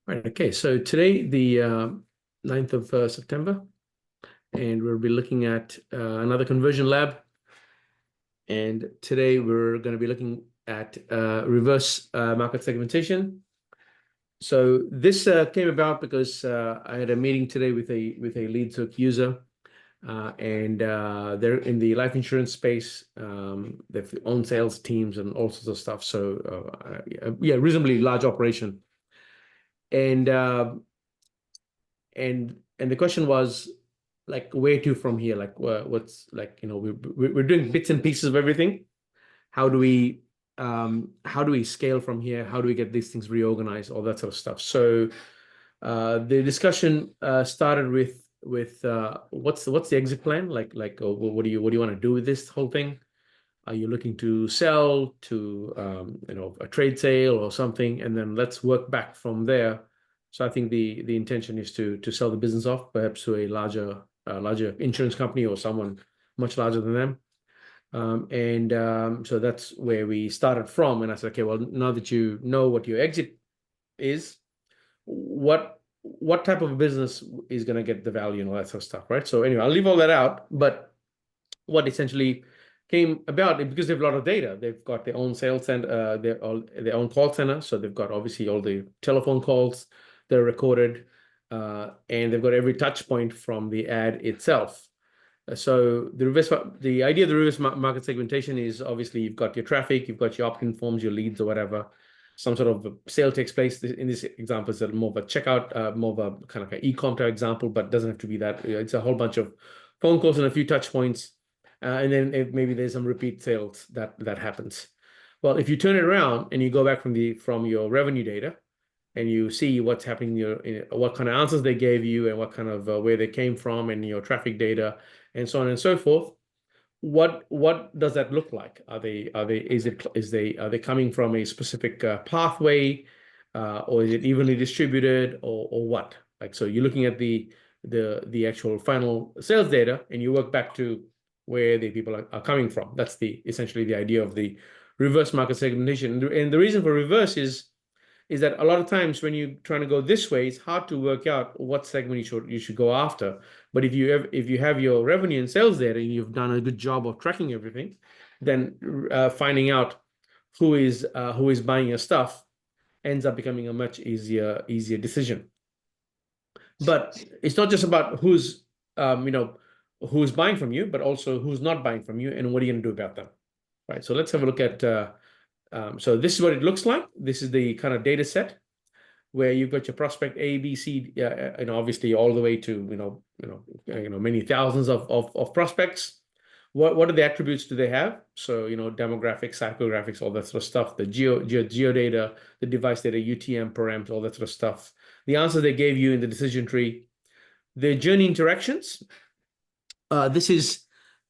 Right. Okay. So today, the 9th of September, and we'll be looking at another conversion lab. And today we're going to be looking at reverse market segmentation. So this came about because I had a meeting today with a lead soak user, and they're in the life insurance space. They've own sales teams and all sorts of stuff. So yeah, reasonably large operation. And and the question was like, where to from here? Like what's like, we're doing bits and pieces of everything. How do we scale from here? How do we get these things reorganized, all that sort of stuff? So the discussion started with what's the exit plan? Like what do you want to do with this whole thing? Are you looking to sell to a trade sale or something? And then let's work back from there. So I think the intention is to sell the business off, perhaps to a larger insurance company or someone much larger than them. And so that's where we started from. And I said, okay, well, now that you know what your exit is, what type of business is going to get the value and all that sort of stuff, right? So anyway, I'll leave all that out. But what essentially came about because they have a lot of data. They've got their own sales and their own call center. So they've got obviously all the telephone calls that are recorded, and they've got every touch point from the ad itself. So the idea of the reverse market segmentation is obviously you've got your traffic, you've got your opt-in forms, your leads or whatever. Some sort of sale takes place. In this example, it's more of a checkout, more of a kind of an e-com type example, but doesn't have to be that. It's a whole bunch of phone calls and a few touch points. And then maybe there's some repeat sales that happens. Well, if you turn it around and you go back from your revenue data and you see what's happening, what kind of answers they gave you and what kind of where they came from and your traffic data and so on and so forth, what does that look like? Are they coming from a specific pathway, or is it evenly distributed, or what? Like, so you're looking at the actual final sales data and you work back to where the people are coming from. That's essentially the idea of the reverse market segmentation. And the reason for reverse is that a lot of times when you're trying to go this way, it's hard to work out what segment you should go after. But if you have your revenue and sales data and you've done a good job of tracking everything, then finding out who is buying your stuff ends up becoming a much easier decision. But it's not just about who's buying from you, but also who's not buying from you and what are you going to do about them, right? So let's have a look at. So this is what it looks like. This is the kind of data set where you've got your prospect A, B, C, obviously all the way to many thousands of prospects. What are the attributes do they have? So demographics, psychographics, all that sort of stuff. The geo data, the device data, UTM, params, all that sort of stuff. The answer they gave you in the decision tree, the journey interactions. This is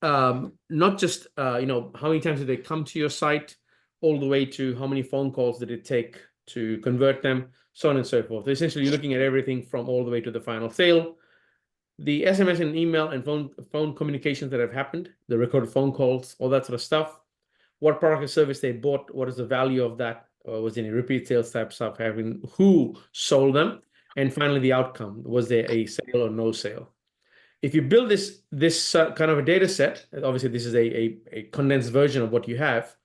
not just how many times did they come to your site, all the way to how many phone calls did it take to convert them, so on and so forth. Essentially, you're looking at everything from all the way to the final sale. The SMS and email and phone communications that have happened, the recorded phone calls, all that sort of stuff. What product or service they bought, what is the value of that? Was there any repeat sales type stuff happening? Who sold them? And finally, the outcome. Was there a sale or no sale? If you build this kind of a data set, obviously this is a condensed version of what you have,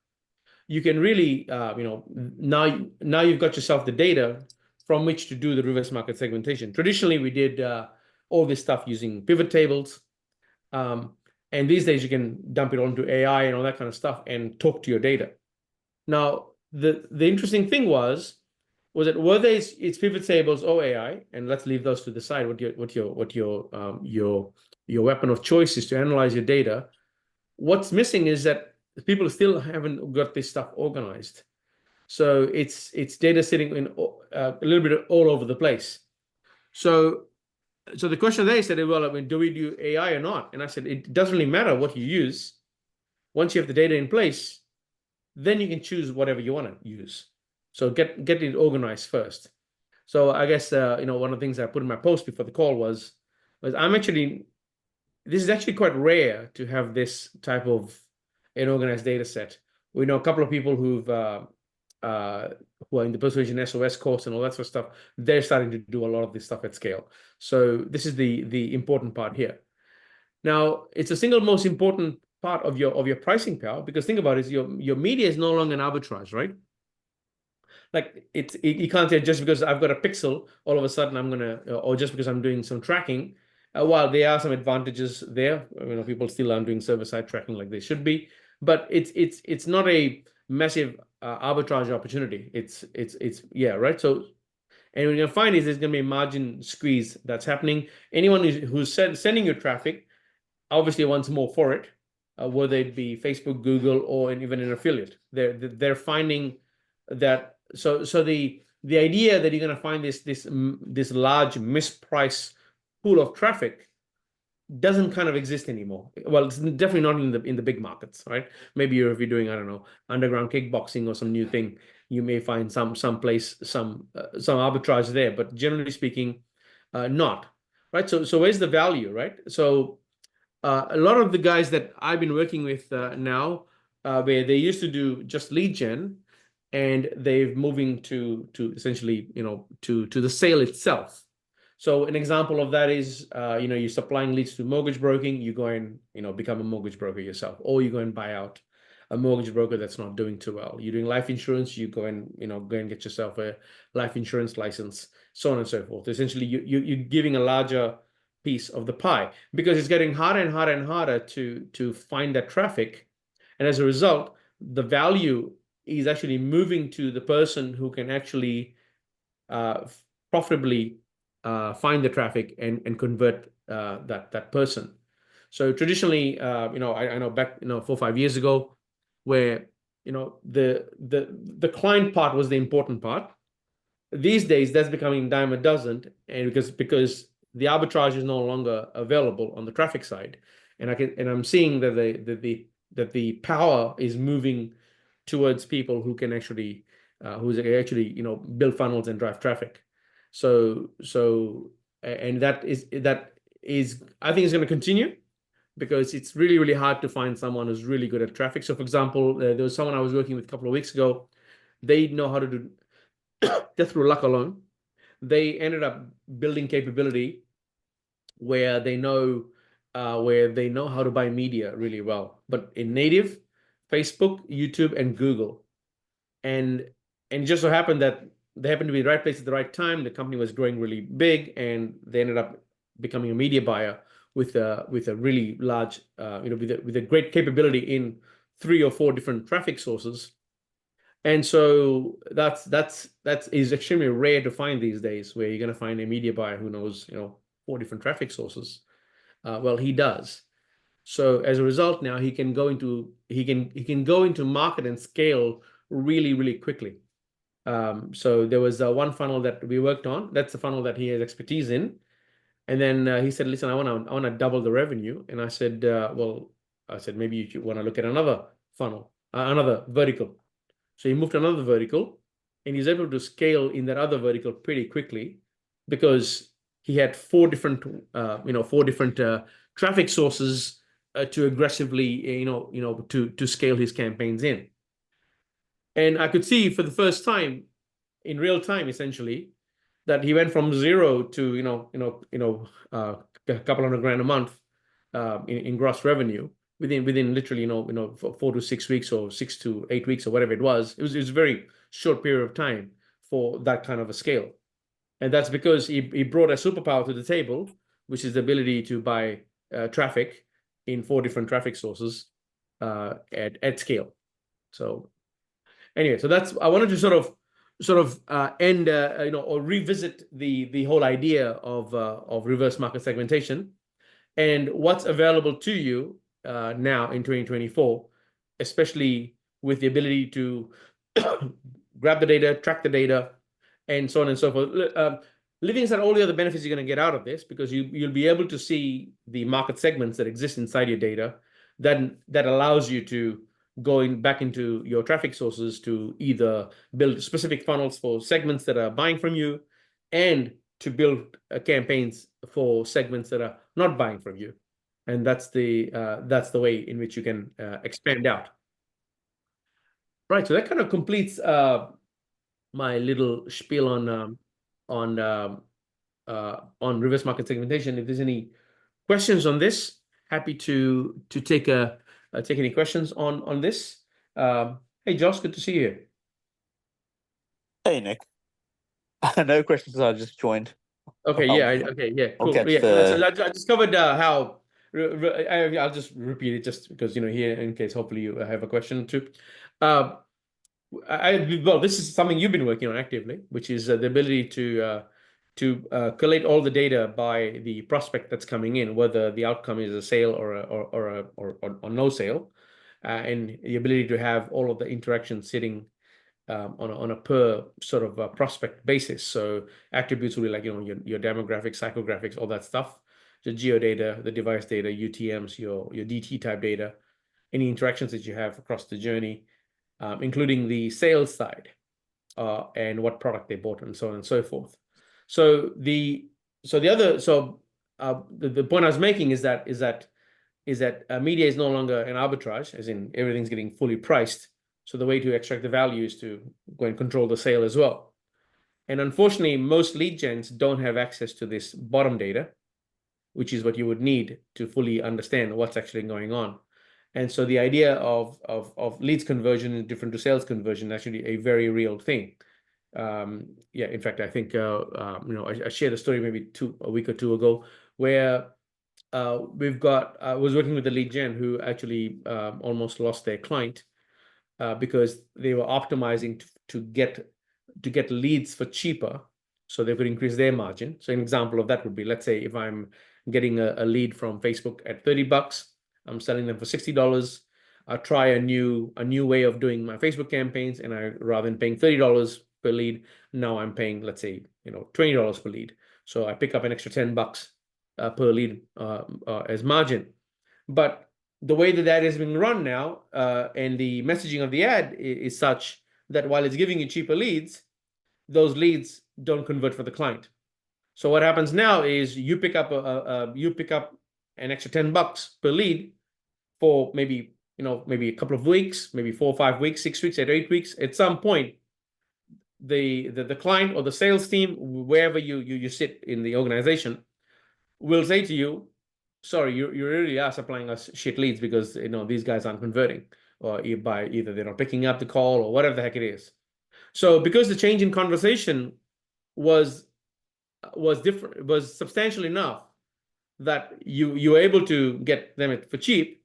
you can really, now you've got yourself the data from which to do the reverse market segmentation. Traditionally, we did all this stuff using pivot tables. And these days you can dump it onto AI and all that kind of stuff and talk to your data. Now, the interesting thing was that whether it's pivot tables or AI, and let's leave those to the side, what your weapon of choice is to analyze your data. What's missing is that people still haven't got this stuff organized. So it's data sitting in a little bit all over the place. So the question they said, well, I mean, do we do AI or not? And I said, it doesn't really matter what you use. Once you have the data in place, then you can choose whatever you want to use. So get it organized first. So I guess one of the things I put in my post before the call was this is actually quite rare to have this type of an organized data set. We know a couple of people who've uh, who are in the Persuasion SOS course and all that sort of stuff, they're starting to do a lot of this stuff at scale. So this is the important part here. Now, it's the single most important part of your pricing power, because think about it, your media is no longer an arbitrage, right? Like you can't say just because I've got a pixel, all of a sudden I'm gonna, or just because I'm doing some tracking. While there are some advantages there, people still aren't doing server-side tracking like they should be, but it's not a massive arbitrage opportunity. It's yeah, right. So, and what you're gonna find is there's gonna be a margin squeeze that's happening. Anyone who's sending you traffic obviously wants more for it, whether it be Facebook, Google, or even an affiliate. They're finding that. So the idea that you're going to find this large mispriced pool of traffic doesn't kind of exist anymore. Well, it's definitely not in the big markets, right? Maybe if you're doing, I don't know, underground kickboxing or some new thing, you may find some place some arbitrage there, but generally speaking, not. Right. So where's the value, right? So a lot of the guys that I've been working with now, where they used to do just lead gen, and they're moving to essentially, to the sale itself. So an example of that is, you're supplying leads to mortgage broking, you go and, become a mortgage broker yourself, or you go and buy out a mortgage broker that's not doing too well. You're doing life insurance, you go and, get yourself a life insurance license, so on and so forth. Essentially, you're giving a larger piece of the pie, because it's getting harder and harder and harder to find that traffic. And as a result, the value is actually moving to the person who can actually uh, profitably find the traffic and convert that person. So traditionally, I know back 4 or 5 years ago, where the client part was the important part. These days, that's becoming dime a dozen, and because the arbitrage is no longer available on the traffic side, and I'm seeing that the power is moving towards people who can actually build funnels and drive traffic. And that is I think is going to continue, because it's really, really hard to find someone who's really good at traffic. So for example, there was someone I was working with a couple of weeks ago. They know how to do just through luck alone. They ended up building capability where they know how to buy media really well, but in native, Facebook, YouTube, and Google. And it just so happened that they happened to be in the right place at the right time. The company was growing really big, and they ended up becoming a media buyer with a really large, with a great capability in 3 or 4 different traffic sources. And so that is extremely rare to find these days, where you're going to find a media buyer who knows 4 different traffic sources. Well, he does. So as a result, now he can go into market and scale really, really quickly. So there was one funnel that we worked on. That's the funnel that he has expertise in. And then he said, "Listen, I want to double the revenue." And I said, "Well," I said, "maybe you want to look at another funnel, another vertical." So he moved to another vertical, and he's able to scale in that other vertical pretty quickly, because he had 4 different traffic sources to aggressively, to scale his campaigns in. And I could see for the first time, in real time, essentially, that he went from 0 to a couple hundred grand a month in gross revenue within literally 4 to 6 weeks, or 6 to 8 weeks, or whatever it was. It was a very short period of time for that kind of a scale, and that's because he brought a superpower to the table, which is the ability to buy traffic in 4 different traffic sources at scale. So anyway, so that's I wanted to sort of end or revisit the whole idea of reverse market segmentation and what's available to you now in 2024, especially with the ability to grab the data, track the data, and so on and so forth. Leaving aside all the other benefits you're going to get out of this, because you'll be able to see the market segments that exist inside your data, that allows you to going back into your traffic sources to either build specific funnels for segments that are buying from you, and to build campaigns for segments that are not buying from you. And that's the way in which you can expand out. Right. So that kind of completes my little spiel on on reverse market segmentation. If there's any questions on this, happy to take any questions on this. Hey, Josh, good to see you. Hey, Nick. No questions. I just joined. Okay, yeah, okay, yeah, I'll cool. get Yeah, so the. I just covered how. I'll just repeat it just because here in case hopefully you have a question too. Uh, well, this is something you've been working on actively, which is the ability to collate all the data by the prospect that's coming in, whether the outcome is a sale or no sale, and the ability to have all of the interactions sitting on a per sort of prospect basis. So attributes will be like your demographics, psychographics, all that stuff, the geodata, the device data, UTMs, your DT type data, any interactions that you have across the journey, including the sales side, and what product they bought, and so on and so forth. So the point I was making is that media is no longer an arbitrage, as in everything's getting fully priced. So the way to extract the value is to go and control the sale as well. And unfortunately, most lead gens don't have access to this bottom data, which is what you would need to fully understand what's actually going on. And so the idea of leads conversion is different to sales conversion, actually a very real thing. Yeah, in fact, I think I shared a story maybe a week or two ago where I was working with a lead gen who actually almost lost their client because they were optimizing to get leads for cheaper so they could increase their margin. So an example of that would be, let's say if I'm getting a lead from Facebook at $30, I'm selling them for $60. I'll try a new way of doing my Facebook campaigns, and rather than paying $30 per lead, now I'm paying, let's say, $20 per lead. So I pick up an extra $10 per lead as margin. But the way that ad is being run now, and the messaging of the ad is such that while it's giving you cheaper leads, those leads don't convert for the client. So what happens now is you pick up an extra $10 per lead for maybe a couple of weeks, maybe 4 or 5 weeks, 6 weeks, 8 weeks. At some point, the client or the sales team, wherever you sit in the organization, will say to you, sorry, you really are supplying us shit leads because these guys aren't converting, or either they're not picking up the call or whatever the heck it is. So because the change in conversation was different, was substantial enough that you were able to get them for cheap,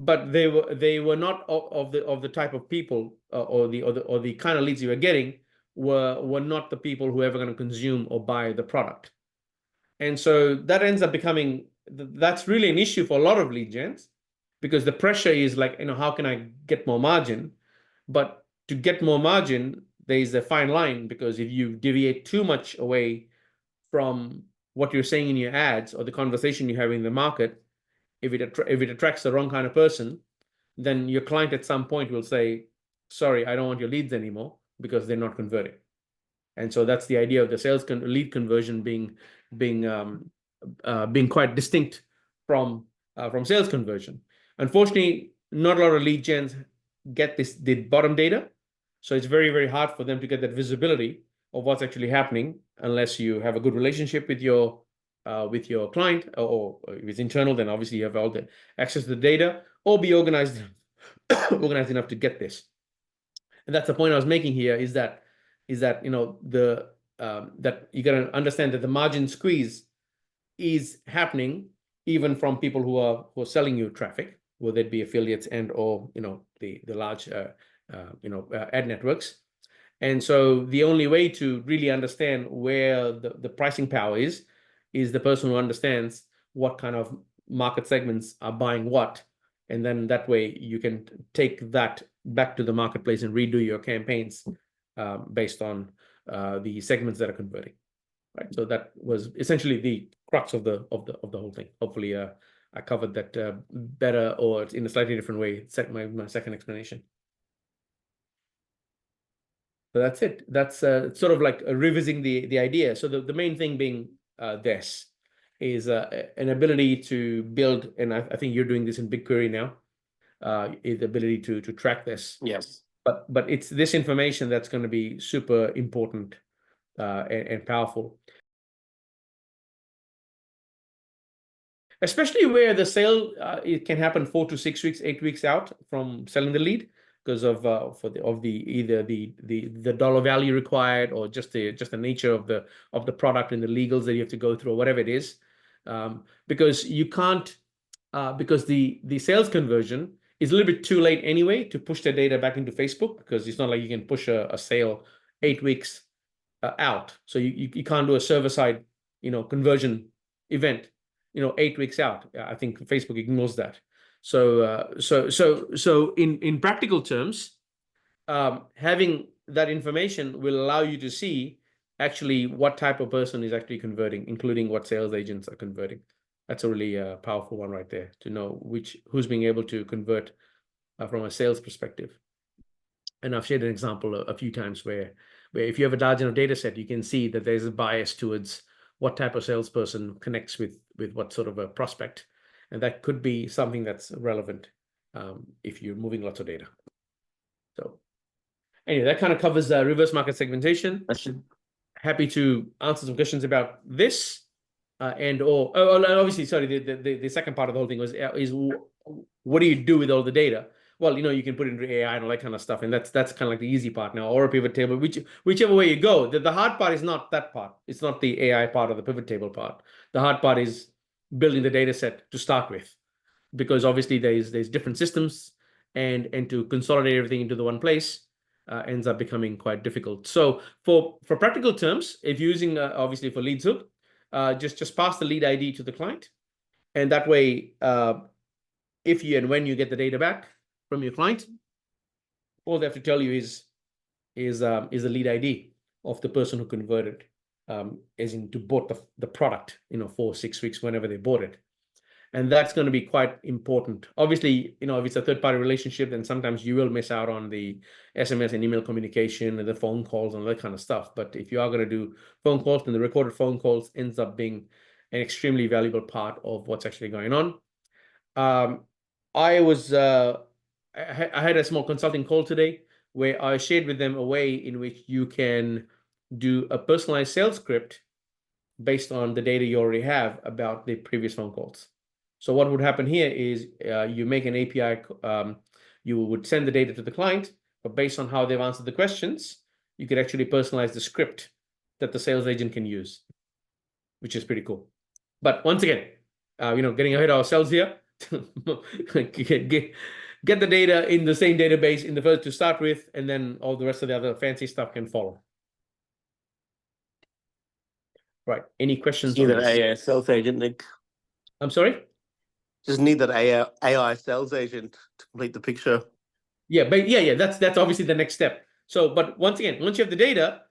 but they were not of the type of people, or the kind of leads you were getting were not the people who are ever going to consume or buy the product. And so that ends up becoming, that's really an issue for a lot of lead gens, because the pressure is like, how can I get more margin? But to get more margin, there's a fine line, because if you deviate too much away from what you're saying in your ads or the conversation you're having in the market, if it attracts the wrong kind of person, then your client at some point will say, sorry, I don't want your leads anymore, because they're not converting. And so that's the idea of the lead conversion being quite distinct from sales conversion. Unfortunately, not a lot of lead gens get the bottom data, so it's very, very hard for them to get that visibility of what's actually happening unless you have a good relationship with your client, or if it's internal, then obviously you have all the access to the data, or be organized enough to get this. And that's the point I was making here, is that that you got to understand that the margin squeeze is happening even from people who are selling you traffic, whether it be affiliates and or the large ad networks. And so the only way to really understand where the pricing power is the person who understands what kind of market segments are buying what. And then that way you can take that back to the marketplace and redo your campaigns based on the segments that are converting. Right. So that was essentially the crux of the whole thing. Hopefully, I covered that better, or in a slightly different way. My second explanation. So that's it. That's sort of like revisiting the idea. So the main thing being this is an ability to build, and I think you're doing this in BigQuery now. Is the ability to track this. Yes. But it's this information that's going to be super important and powerful. Especially where the sale it can happen 4 to 6 weeks, 8 weeks out from selling the lead because of either the dollar value required or just the nature of the product and the legals that you have to go through or whatever it is. Because you can't because the sales conversion is a little bit too late anyway to push the data back into Facebook because it's not like you can push a sale 8 weeks out. So you can't do a server side conversion event 8 weeks out. I think Facebook ignores that. So in practical terms, having that information will allow you to see actually what type of person is actually converting, including what sales agents are converting. That's a really powerful one right there to know who's being able to convert from a sales perspective. And I've shared an example a few times where if you have a large enough data set, you can see that there's a bias towards what type of salesperson connects with what sort of a prospect. And that could be something that's relevant if you're moving lots of data. So anyway, that kind of covers reverse market segmentation. Happy to answer some questions about this. Obviously, sorry, the second part of the whole thing is what do you do with all the data? Well, you can put it into AI and all that kind of stuff, and that's kind of like the easy part now, or a pivot table, whichever way you go. The hard part is not that part. It's not the AI part or the pivot table part. The hard part is building the data set to start with, because obviously there's different systems, and to consolidate everything into the one place ends up becoming quite difficult. So for practical terms, if you're using obviously for leads hook, just pass the lead ID to the client, and that way, if you and when you get the data back from your client, all they have to tell you is the lead ID of the person who converted, as in to bought the product, 4 6 weeks, whenever they bought it. And that's going to be quite important. Obviously, if it's a third-party relationship, then sometimes you will miss out on the SMS and email communication and the phone calls and that kind of stuff. But if you are going to do phone calls, then the recorded phone calls ends up being an extremely valuable part of what's actually going on. I had a small consulting call today where I shared with them a way in which you can do a personalized sales script based on the data you already have about the previous phone calls. So what would happen here is you make an API, you would send the data to the client, but based on how they've answered the questions, you could actually personalize the script that the sales agent can use, which is pretty cool. But once again, getting ahead of ourselves here, get the data in the same database in the first to start with, and then all the rest of the other fancy stuff can follow. Right. Any questions Need on that this? AI sales agent, Nick. I'm sorry? Just need that AI sales agent to complete the picture. Yeah, but yeah, that's obviously the next step. So, but once again, once you have the data,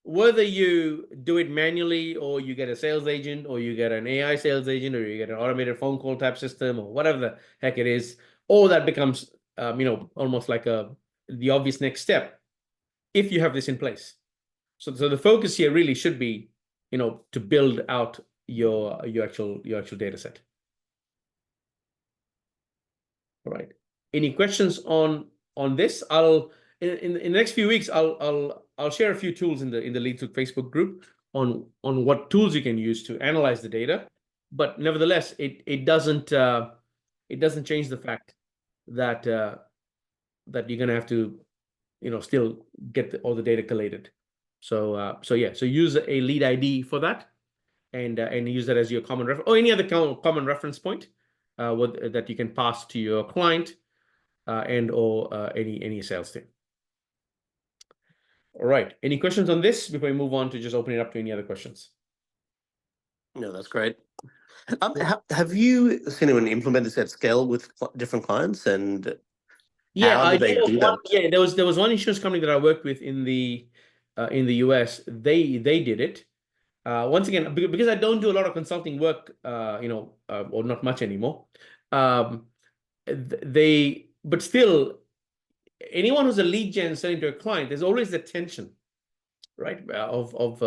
whether you do it manually or you get a sales agent or you get an AI sales agent or you get an automated phone call type system or whatever the heck it is, all that becomes almost like the obvious next step if you have this in place. So the focus here really should be to build out your actual data set. All right. Any questions on this? I'll in the next few weeks I'll share a few tools in the Leads Hook Facebook group on what tools you can use to analyze the data. But nevertheless, it doesn't change the fact that that you're gonna have to still get all the data collated. So yeah, so use a lead ID for that, and use that as your common reference or any other common reference point that you can pass to your client and or any sales team. All right. Any questions on this before we move on to just open it up to any other questions? No, that's great. Have you seen anyone implement this at scale with different clients, and Yeah, how do they do that? Yeah, there was one insurance company that I worked with in the US. They did it. Once again, because I don't do a lot of consulting work, or not much anymore. But still, anyone who's a lead gen selling to a client, there's always the tension, right? Of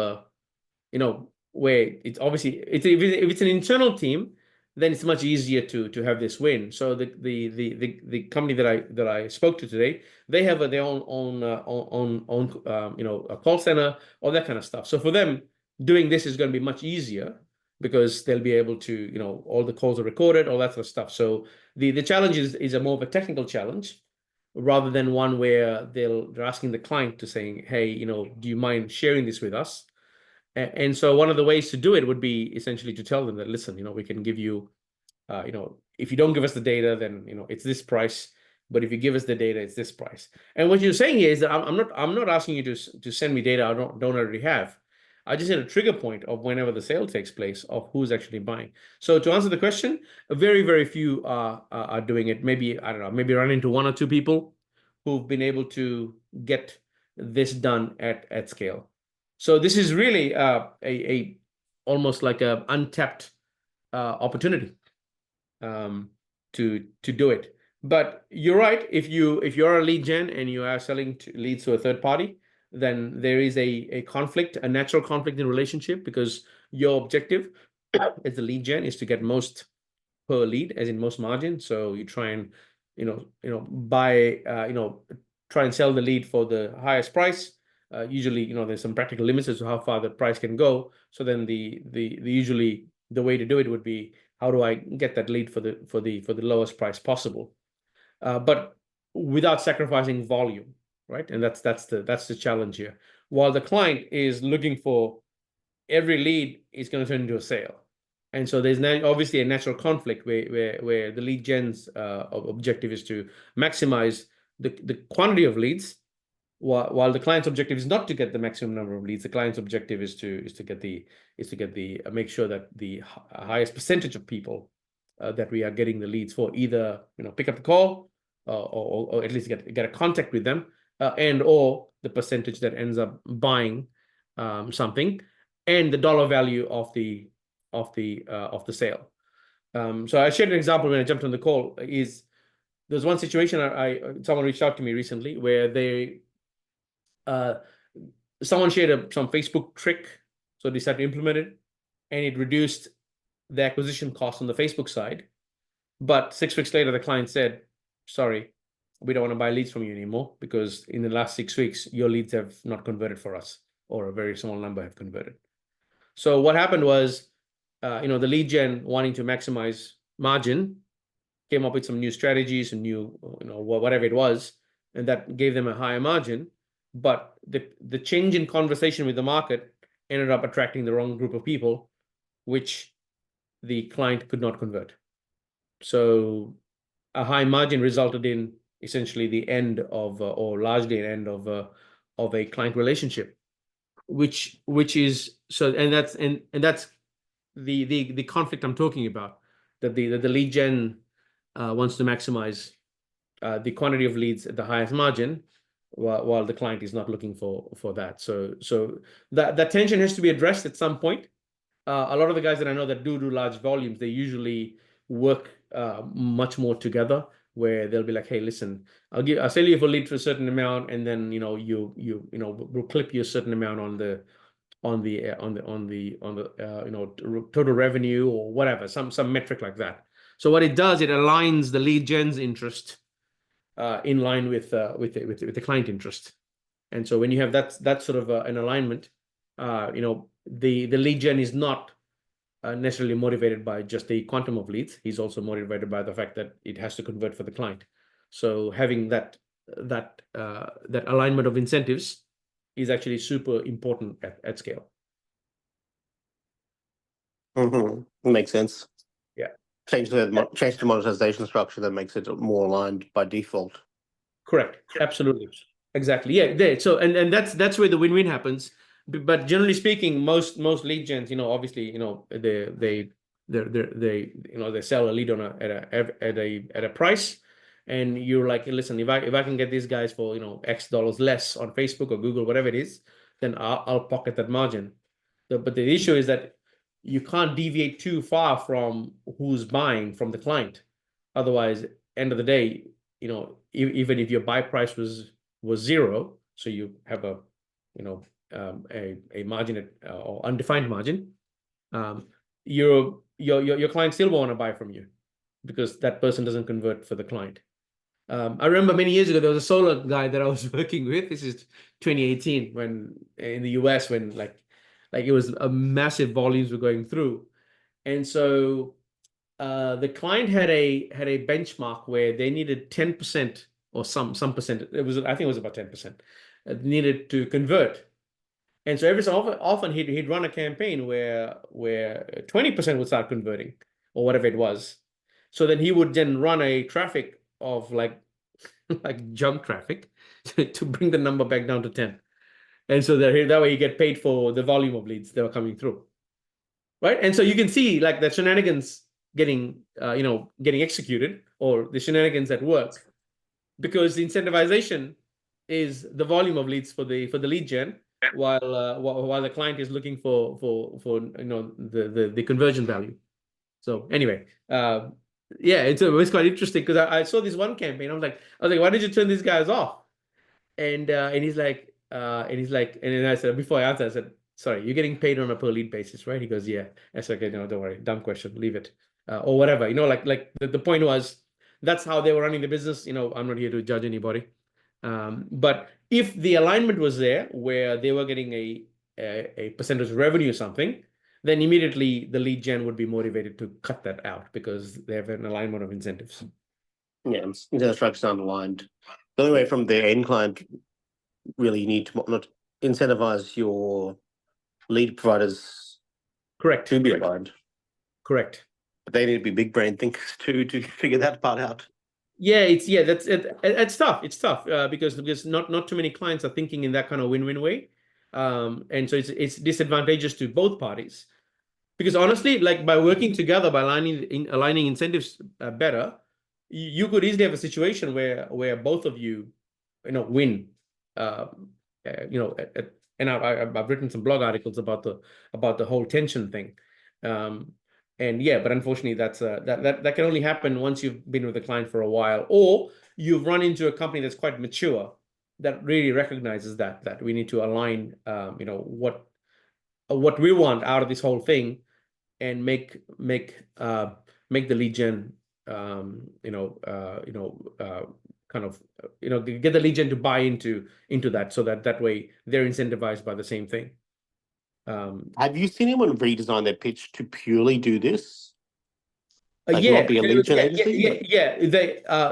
where it's obviously if it's an internal team, then it's much easier to have this win. So the company that I spoke to today, they have their own a call center, all that kind of stuff. So for them, doing this is going to be much easier because they'll be able to, all the calls are recorded, all that sort of stuff. So the challenge is a more of a technical challenge rather than one where they're asking the client to saying, hey, do you mind sharing this with us? And so one of the ways to do it would be essentially to tell them that, listen, we can give you, if you don't give us the data, then, it's this price. But if you give us the data, it's this price. And what you're saying here is that I'm not asking you to send me data I don't already have. I just need a trigger point of whenever the sale takes place of who's actually buying. So to answer the question, very, very few are doing it. Maybe, I don't know, maybe run into one or two people who've been able to get this done at scale. So this is really a almost like a untapped opportunity to do it. But you're right. If you're a lead gen and you are selling leads to a third party, then there is a conflict, a natural conflict in relationship, because your objective as the lead gen is to get most per lead, as in most margin. So you try and buy try and sell the lead for the highest price. Usually, there's some practical limits as to how far the price can go. So then usually the way to do it would be, how do I get that lead for the lowest price possible, but without sacrificing volume, right? And that's the challenge here. While the client is looking for every lead is going to turn into a sale. And so there's now obviously a natural conflict where the lead gen's objective is to maximize the quantity of leads, while the client's objective is not to get the maximum number of leads. The client's objective is to make sure that the highest percentage of people that we are getting the leads for either pick up the call or at least get a contact with them, and or the percentage that ends up buying something, and the dollar value of the sale. So I shared an example when I jumped on the call. There's one situation someone reached out to me recently where someone shared some Facebook trick, so they decided to implement it, and it reduced the acquisition cost on the Facebook side. But 6 weeks later, the client said, sorry, we don't want to buy leads from you anymore because in the last 6 weeks, your leads have not converted for us, or a very small number have converted. So what happened was, the lead gen wanting to maximize margin came up with some new strategies and new, whatever it was, and that gave them a higher margin. But the change in conversation with the market ended up attracting the wrong group of people, which the client could not convert. So a high margin resulted in essentially the end of, or largely an end of a client relationship, which is so, and that's the conflict I'm talking about, that the lead gen wants to maximize the quantity of leads at the highest margin, while the client is not looking for that. So that tension has to be addressed at some point. A lot of the guys that I know that do large volumes, they usually work much more together, where they'll be like, hey, listen, I'll sell you for lead for a certain amount, and then we'll clip you a certain amount on the total revenue or whatever, some metric like that. So what it does, it aligns the lead gen's interest in line with the client interest. And so when you have that sort of an alignment, the lead gen is not necessarily motivated by just the quantum of leads. He's also motivated by the fact that it has to convert for the client. So having that alignment of incentives is actually super important at scale. Makes sense. Yeah. Change the monetization structure that makes it more aligned by default. Correct. Absolutely. Exactly. Yeah. So and that's where the win-win happens. But generally speaking, most lead gens, obviously, they sell a lead at a price, and you're like, listen, if I can get these guys for X dollars less on Facebook or Google, whatever it is, then I'll pocket that margin. But the issue is that you can't deviate too far from who's buying from the client. Otherwise, end of the day, even if your buy price was zero, so you have a margin or undefined margin, your client still want to buy from you because that person doesn't convert for the client. I remember many years ago, there was a solar guy that I was working with. This is 2018 when in the US, when like it was a massive volumes were going through. And so the client had a benchmark where they needed 10% or some percent. It was, I think it was about 10%, needed to convert. And so every so often he'd run a campaign where 20% would start converting or whatever it was. So then he would then run a traffic of like junk traffic to bring the number back down to 10. And so that way you get paid for the volume of leads that were coming through. Right. And so you can see like the shenanigans getting getting executed, or the shenanigans at work, because the incentivization is the volume of leads for the lead gen, while the client is looking for the conversion value. So anyway, yeah, it's quite interesting because I saw this one campaign. I was like, why did you turn these guys off? And he's like, and then I said, before I answered, I said, sorry, you're getting paid on a per lead basis, right? He goes, yeah. I said, okay, no, don't worry, dumb question, leave it, or whatever. Like the point was, that's how they were running the business. I'm not here to judge anybody. But if the alignment was there, where they were getting a percentage of revenue or something, then immediately the lead gen would be motivated to cut that out because they have an alignment of incentives. Yeah, incentive structures aren't aligned. The only way from the end client, really, you need to not incentivize your lead providers Correct. to be aligned. Correct. But they need to be big brain thinkers to figure that part out. Yeah, that's it. It's tough. It's tough because not too many clients are thinking in that kind of win-win way, and so it's disadvantageous to both parties. Because honestly, like by working together, by aligning incentives better, you could easily have a situation where both of you, win. And I've written some blog articles about the whole tension thing. And yeah, but unfortunately, that can only happen once you've been with the client for a while, or you've run into a company that's quite mature that really recognizes that we need to align, what we want out of this whole thing, and make the lead gen, kind of, get the lead gen to buy into that, so that way they're incentivized by the same thing. Have you seen anyone redesign their pitch to purely do this? Like Yeah, not be a lead gen agency? yeah.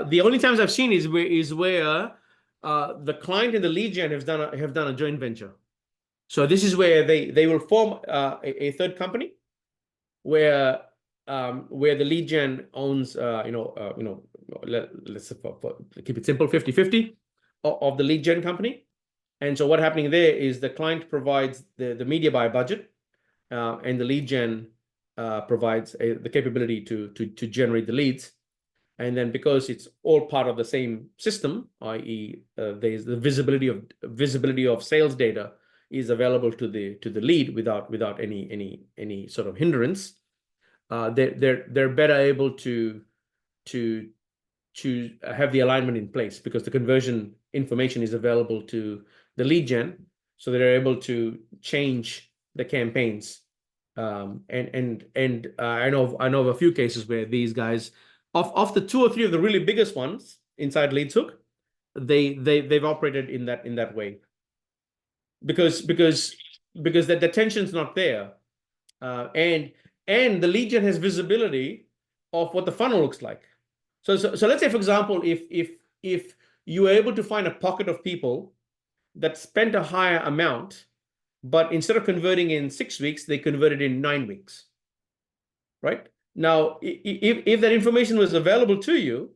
The only times I've seen is where the client and the lead gen have done a joint venture. So this is where they will form a third company where the lead gen owns let's keep it simple, 50-50 of the lead gen company. And so what's happening there is the client provides the media buy budget, and the lead gen provides the capability to generate the leads. And then because it's all part of the same system, i.e., there's the visibility of sales data is available to the lead without any sort of hindrance. They're better able to have the alignment in place because the conversion information is available to the lead gen, so they're able to change the campaigns. And I know of a few cases where these guys, of the 2 or 3 of the really biggest ones inside LeadsHook, they've operated in that way because the tension's not there, and the lead gen has visibility of what the funnel looks like. So let's say, for example, if you were able to find a pocket of people that spent a higher amount, but instead of converting in 6 weeks, they converted in 9 weeks. Right? Now, if that information was available to you,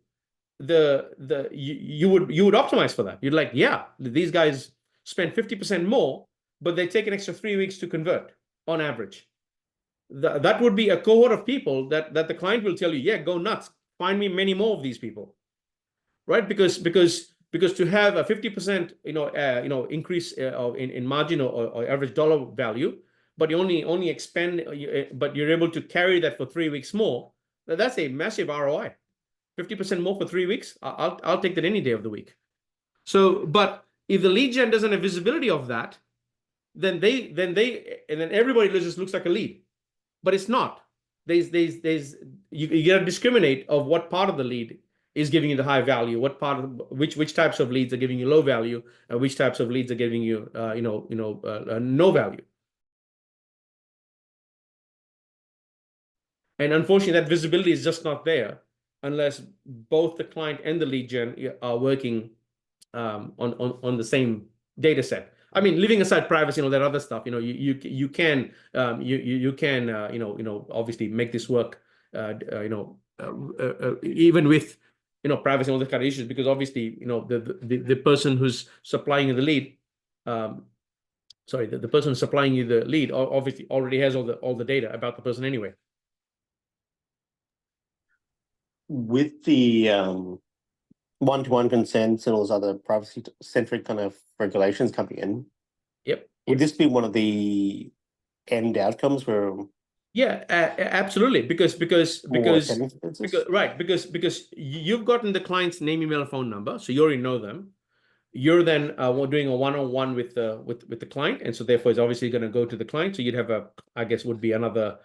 you would optimize for that. You'd like, yeah, these guys spend 50% more, but they take an extra 3 weeks to convert on average. That would be a cohort of people that the client will tell you, yeah, go nuts, find me many more of these people, right? Because to have a 50% increase in margin or average dollar value, but you only expend, but you're able to carry that for 3 weeks more, that's a massive ROI. 50% more for 3 weeks, I'll take that any day of the week. So, but if the lead gen doesn't have visibility of that, then everybody just looks like a lead, but it's not. you got to discriminate of what part of the lead is giving you the high value, what part of which types of leads are giving you low value, and which types of leads are giving you no value. And unfortunately, that visibility is just not there unless both the client and the lead gen are working on the same data set. I mean, leaving aside privacy and all that other stuff, you can obviously make this work, even with privacy and all that kind of issues, because obviously the person who's supplying you the lead, the person supplying you the lead obviously already has all the data about the person anyway. With the one-to-one consents and all those other privacy-centric kind of regulations coming in, Yep. would this be one of the end outcomes where Yeah, absolutely. Because you've gotten the client's name, email, phone number, so you already know them. You're then doing a one-on-one with the client, and so therefore it's obviously going to go to the client. So you'd have would be another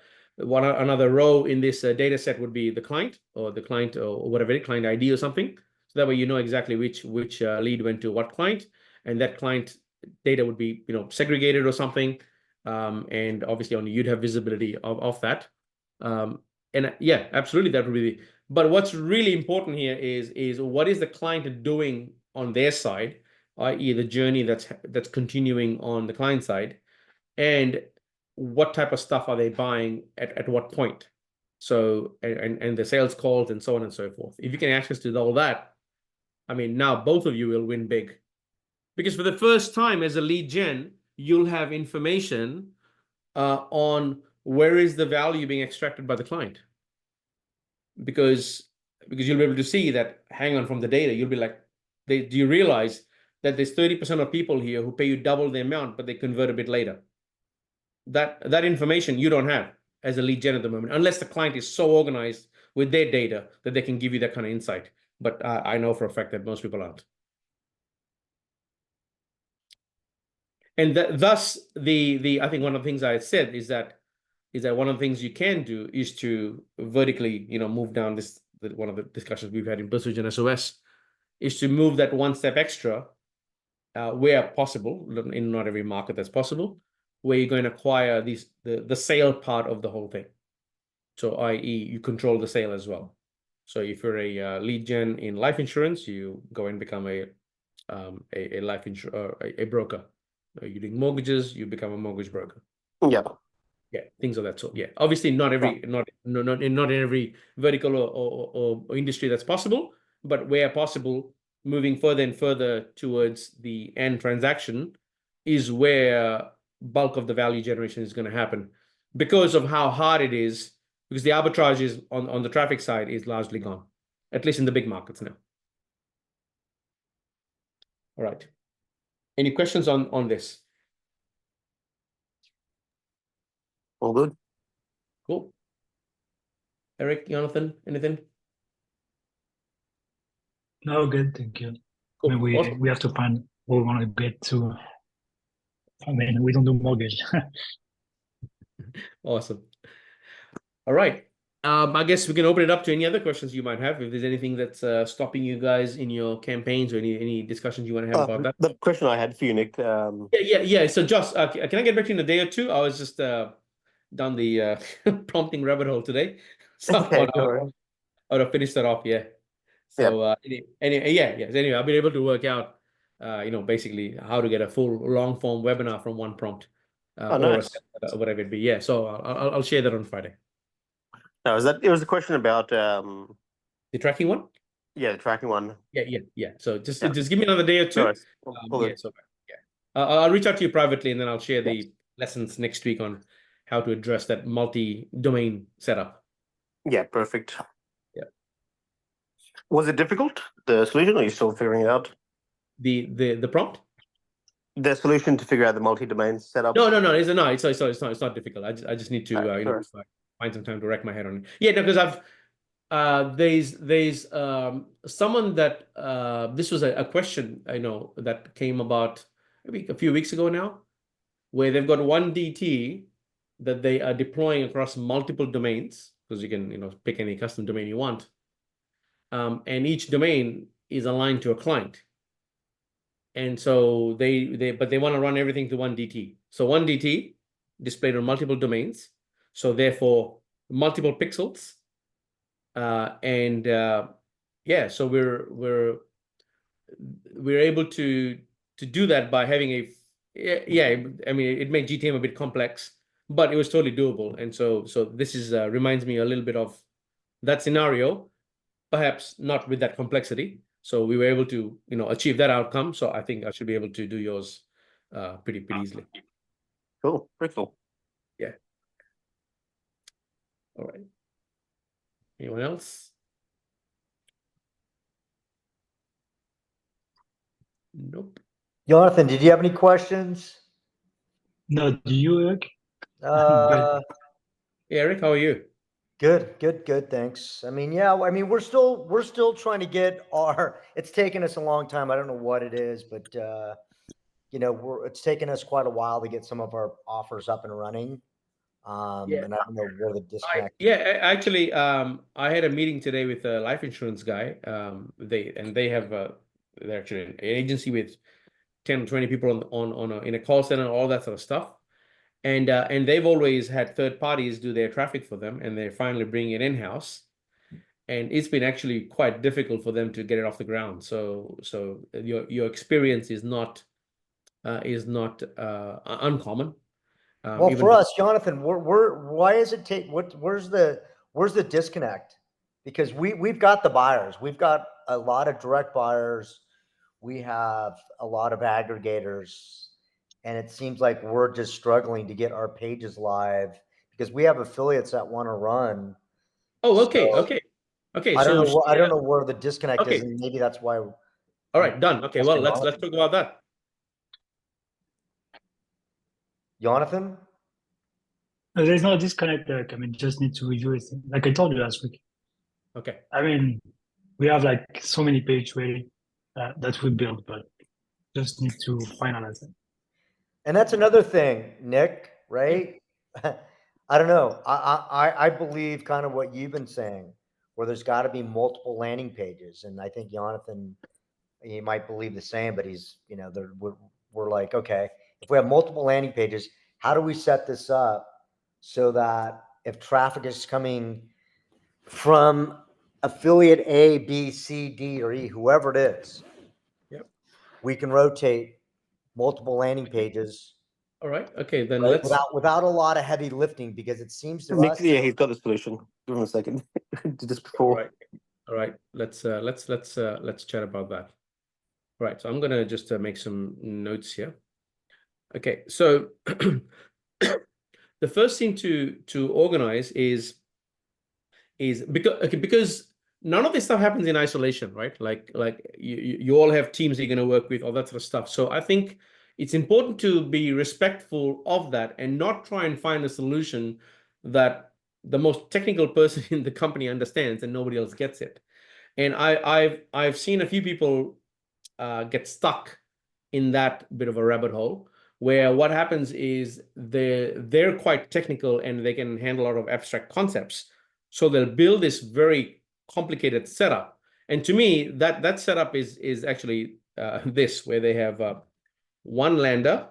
row in this data set would be the client or whatever client ID or something. So that way you know exactly which lead went to what client, and that client data would be segregated or something. And obviously only you'd have visibility of that. And yeah, absolutely that would be but what's really important here is what is the client doing on their side, i.e. the journey that's continuing on the client side, and what type of stuff are they buying at what point. So and the sales calls and so on and so forth. If you can access to all that, I mean, now both of you will win big. Because for the first time as a lead gen, you'll have information on where is the value being extracted by the client. Because you'll be able to see that, hang on, from the data, you'll be like, do you realize that there's 30% of people here who pay you double the amount, but they convert a bit later? That information you don't have as a lead gen at the moment, unless the client is so organized with their data that they can give you that kind of insight. But I know for a fact that most people aren't. And thus, I think one of the things I said is that one of the things you can do is to vertically, move down this. One of the discussions we've had in BuzzSwitch and SOS is to move that one step extra, where possible. In not every market that's possible, where you're going to acquire the sale part of the whole thing. So, i.e., you control the sale as well. So, if you're a lead gen in life insurance, you go and become a life insurance a broker. You're doing mortgages, you become a mortgage broker. Yeah. Yeah, things of that sort. Yeah, obviously not in every vertical or industry that's possible, but where possible, moving further and further towards the end transaction is where bulk of the value generation is going to happen, because of how hard it is, because the arbitrage is on the traffic side is largely gone, at least in the big markets now. All right. Any questions on this? All good. Cool. Eric, Jonathan, anything? No, good, thank you. Cool. I mean, Awesome. we have to find what we want to get to. I mean, we don't do mortgage. Awesome. All right. I guess we can open it up to any other questions you might have. If there's anything that's stopping you guys in your campaigns or any discussions you want to have about that. The question I had for you, Nick. Yeah. So Josh, can I get back to you in a day or two? I was just down the prompting rabbit hole today. So Okay, I would have finished that off. Yeah. So anyway, I've been able to work out, basically how to get a full long form webinar from one prompt, nice. or whatever it be. Yeah. So I'll share that on Friday. No, it was a question about The tracking one? the tracking one. Yeah. So just give me another day or two. I'll reach out to you privately, and then I'll share the lessons next week on how to address that multi-domain setup. Yeah, perfect. Yeah. Was it difficult, the solution, or are you still figuring it out? The prompt? The solution to figure out the multi-domain setup? No. It's not difficult. I just need to find some time to rack my head on it. Yeah, because there's someone that this was a question I know that came about maybe a few weeks ago now, where they've got one DT that they are deploying across multiple domains, because you can, pick any custom domain you want. And each domain is aligned to a client. And so but they want to run everything to one DT. So one DT displayed on multiple domains. So therefore, multiple pixels. Yeah, so we're able to do that by having I mean, it made GTM a bit complex, but it was totally doable. And so this is reminds me a little bit of that scenario, perhaps not with that complexity. So we were able to, achieve that outcome. So I think I should be able to do yours pretty easily. Cool. Very cool. Yeah. All right. Anyone else? Nope. Jonathan, did you have any questions? No, do you, Eric? Eric, how are you? Good. Thanks. I mean, yeah, I mean, we're still trying to get it's taken us a long time. I don't know what it is, but it's taken us quite a while to get some of our offers up and running. Yeah. And I don't know where the disconnect. Actually, I had a meeting today with a life insurance guy. They have they're actually an agency with 10 or 20 people in a call center, all that sort of stuff. And they've always had third parties do their traffic for them, and they're finally bringing it in-house. And it's been actually quite difficult for them to get it off the ground. So your experience is not uncommon. Well, Even for us, Jonathan, why is it where's the disconnect? Because we've got the buyers, we've got a lot of direct buyers, we have a lot of aggregators, and it seems like we're just struggling to get our pages live because we have affiliates that want to run. Oh, okay, So, okay. I don't So know. I don't know where the disconnect Okay. is, and maybe that's why. all right, done. Okay, well, let's talk about that. Jonathan? No, there's no disconnect, Eric. I mean, just need to review it. Like I told you last week. Okay. I mean, we have like so many pages ready that we built, but just need to finalize it. And that's another thing, Nick, right? I don't know. I believe kind of what you've been saying, where there's got to be multiple landing pages. And I think Jonathan, he might believe the same, but he's, we're like, okay, if we have multiple landing pages, how do we set this up so that if traffic is coming from affiliate A, B, C, D, or E, whoever it is, Yep. we can rotate multiple landing pages. All right. Okay, then Right? let's. Without a lot of heavy lifting, because it seems to Nick, us. yeah, he's got the solution. Give him a second. Just before. All right. Let's chat about that. All right. So I'm gonna just make some notes here. Okay. So the first thing to organize is because none of this stuff happens in isolation, right? Like you all have teams you're gonna work with, all that sort of stuff. So I think it's important to be respectful of that and not try and find a solution that the most technical person in the company understands and nobody else gets it. And I've seen a few people get stuck in that bit of a rabbit hole, where what happens is they're quite technical and they can handle a lot of abstract concepts. So they'll build this very complicated setup. And to me, that setup is actually this, where they have one lander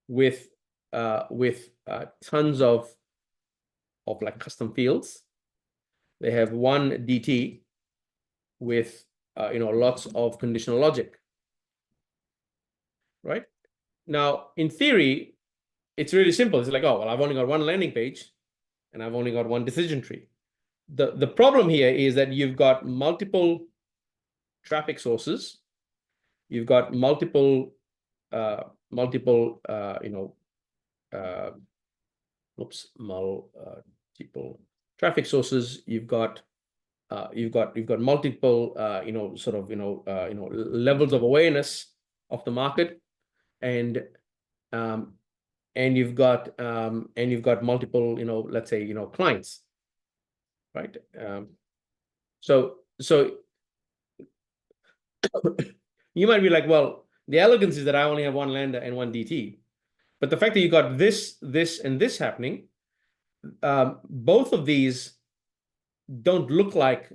with tons of like custom fields. They have one DT with lots of conditional logic. Right? Now, in theory, it's really simple. It's like, oh, well, I've only got one landing page and I've only got one decision tree. The problem here is that you've got multiple traffic sources. You've got multiple multiple traffic sources. You've got multiple levels of awareness of the market, and you've got multiple let's say clients, right? So you might be like, well, the elegance is that I only have one lander and one DT. But the fact that you got this, and this happening, both of these don't look like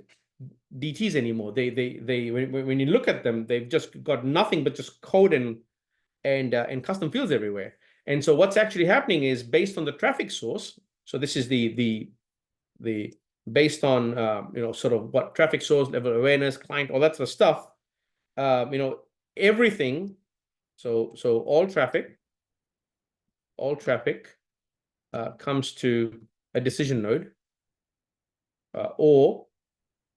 DTs anymore. When you look at them, they've just got nothing but just code and custom fields everywhere. And so what's actually happening is based on the traffic source. So this is the based on sort of what traffic source, level of awareness, client, all that sort of stuff. Everything. So all traffic comes to a decision node, or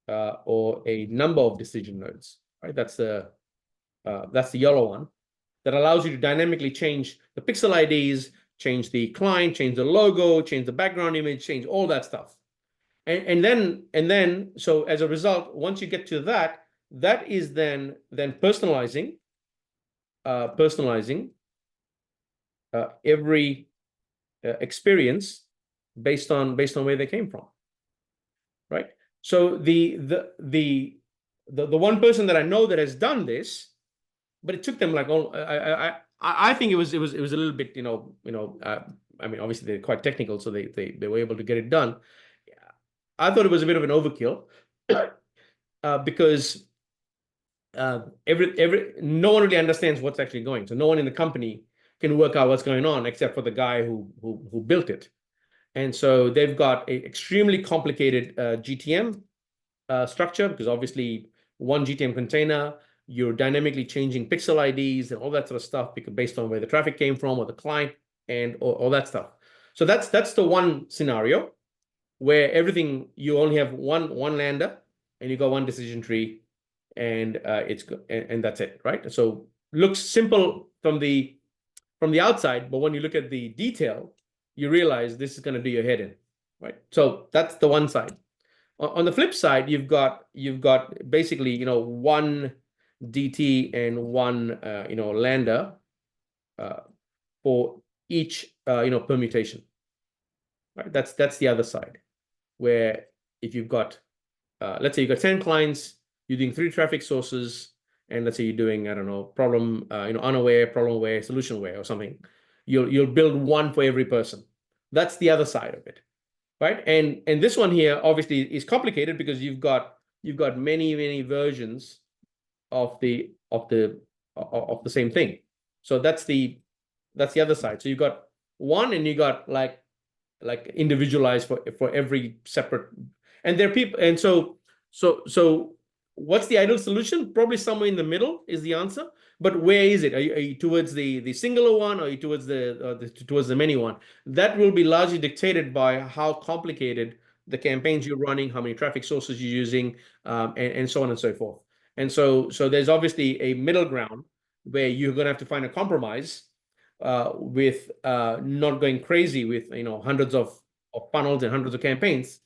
a number of decision nodes. Right, that's the yellow one that allows you to dynamically change the pixel IDs, change the client, change the logo, change the background image, change all that stuff. And then so as a result, once you get to that, that is then personalizing every experience based on where they came from, right? So the one person that I know that has done this, but it took them like I think it was a little bit I mean, obviously they're quite technical, so they were able to get it done. I thought it was a bit of an overkill because no one really understands what's actually going. So no one in the company can work out what's going on except for the guy who built it. And so they've got an extremely complicated GTM structure, because obviously one GTM container, you're dynamically changing pixel IDs and all that sort of stuff because based on where the traffic came from or the client and all that stuff. So that's the one scenario where everything, you only have one lander and you got one decision tree, and and that's it, right? So looks simple from the outside, but when you look at the detail, you realize this is going to do your head in, right? So that's the one side. On the flip side, you've got basically one DT and one lander for each permutation, right? That's the other side, where if you've got let's say you've got 10 clients, you're doing 3 traffic sources, and let's say you're doing, I don't know, problem unaware, problem aware, solution aware or something, you'll build one for every person. That's the other side of it, right? And this one here obviously is complicated because you've got many versions of the same thing. So that's the other side. So you've got one, and you got like individualized for every separate, and there are people, and so what's the ideal solution? Probably somewhere in the middle is the answer. But where is it? Are you towards the singular one, or are you towards the many one? That will be largely dictated by how complicated the campaigns you're running, how many traffic sources you're using, and so on and so forth. And so there's obviously a middle ground where you're going to have to find a compromise with not going crazy with hundreds of funnels and hundreds of campaigns,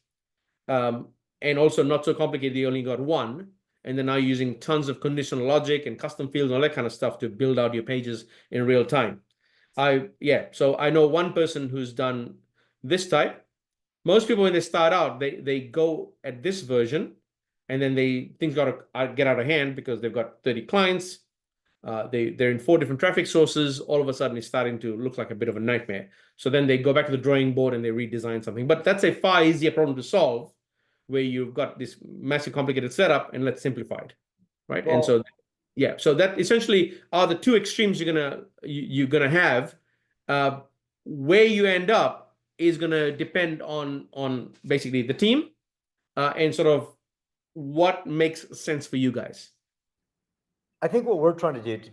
and also not so complicated. You only got one, and then now using tons of conditional logic and custom fields and all that kind of stuff to build out your pages in real time. So I know one person who's done this type. Most people, when they start out, they go at this version, and then things got to get out of hand because they've got 30 clients. They're in 4 different traffic sources. All of a sudden, it's starting to look like a bit of a nightmare. So then they go back to the drawing board and they redesign something. But that's a far easier problem to solve, where you've got this massive complicated setup, and let's simplify it, right? Well, and so, yeah, so that essentially are the 2 extremes you're gonna have. Where you end up is gonna depend on basically the team, and sort of what makes sense for you guys. I think what we're trying to do, to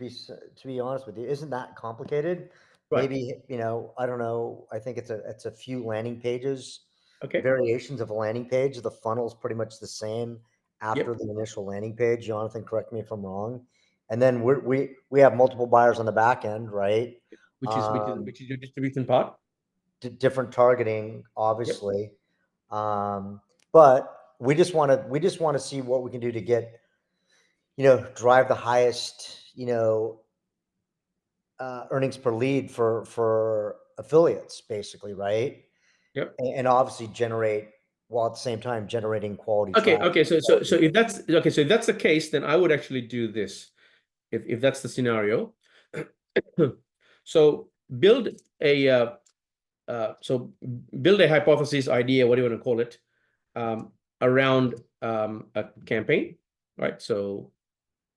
be honest with you, isn't that complicated. Right. Maybe, I don't know. I think it's a few landing pages, Okay. variations of a landing page. The funnel's pretty much the same after the initial landing page. Jonathan, correct me if I'm wrong. And then we have multiple buyers on the back end, right? Which is your distribution part. Different targeting, obviously. But we just want to see what we can do to get, drive the highest, earnings per lead for affiliates, basically, right? Yep. And obviously generate, while at the same time generating quality Okay. traffic. Okay. So if that's the case, then I would actually do this. If that's the scenario. So build a build a hypothesis, idea, what do you want to call it, around a campaign, right? So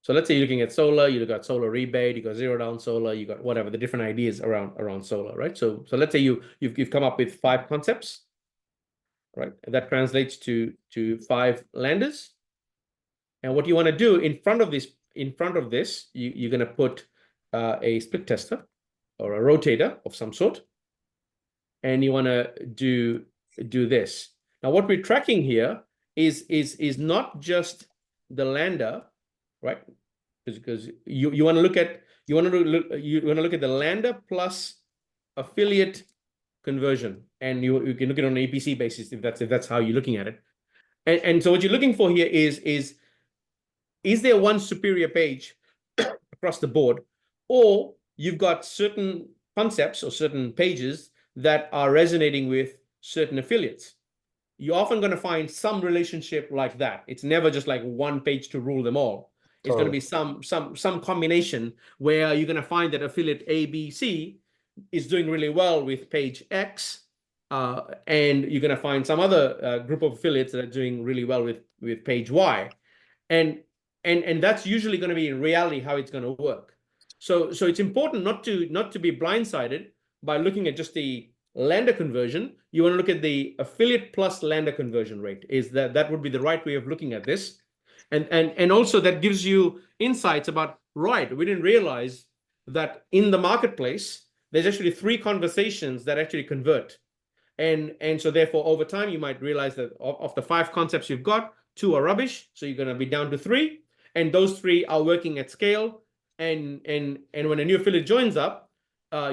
let's say you're looking at solar, you got solar rebate, you got zero down solar, you got whatever the different ideas around solar, right? So let's say you've come up with 5 concepts, right? And that translates to 5 landers. And what you want to do in front of this, you're going to put a split tester or a rotator of some sort, and you want to do this. Now, what we're tracking here is not just the lander, right? Because you want to look at the lander plus affiliate conversion, and you can look at it on an EPC basis if that's how you're looking at it. And so what you're looking for here is there one superior page across the board, or you've got certain concepts or certain pages that are resonating with certain affiliates. You're often going to find some relationship like that. It's never just like one page to rule them all. It's going to be some combination where you're going to find that affiliate ABC is doing really well with page X, and you're going to find some other group of affiliates that are doing really well with page Y, and that's usually going to be in reality how it's going to work. So it's important not to be blindsided by looking at just the lander conversion. You want to look at the affiliate plus lander conversion rate. Is that would be the right way of looking at this, and also that gives you insights about, right, we didn't realize that in the marketplace there's actually 3 conversations that actually convert, and so therefore over time you might realize that of the 5 concepts you've got, 2 are rubbish, so you're going to be down to 3, and those 3 are working at scale, and when a new affiliate joins up,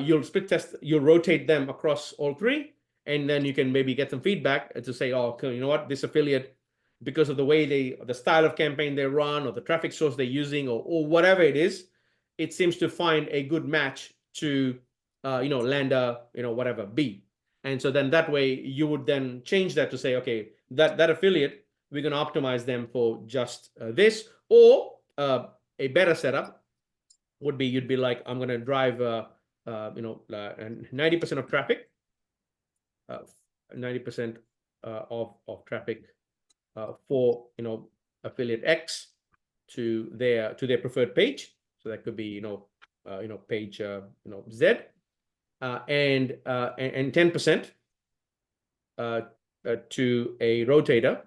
you'll split test, you'll rotate them across all 3, and then you can maybe get some feedback to say, oh, okay, you know what, this affiliate, because of the way the style of campaign they run, or the traffic source they're using, or whatever it is, it seems to find a good match to lander, whatever B. And so then that way you would then change that to say, okay, that affiliate, we're going to optimize them for just this, or a better setup would be, you'd be like, I'm going to drive 90% of traffic, 90% of traffic for affiliate X to their preferred page. So that could be page Z, and 10% to a rotator,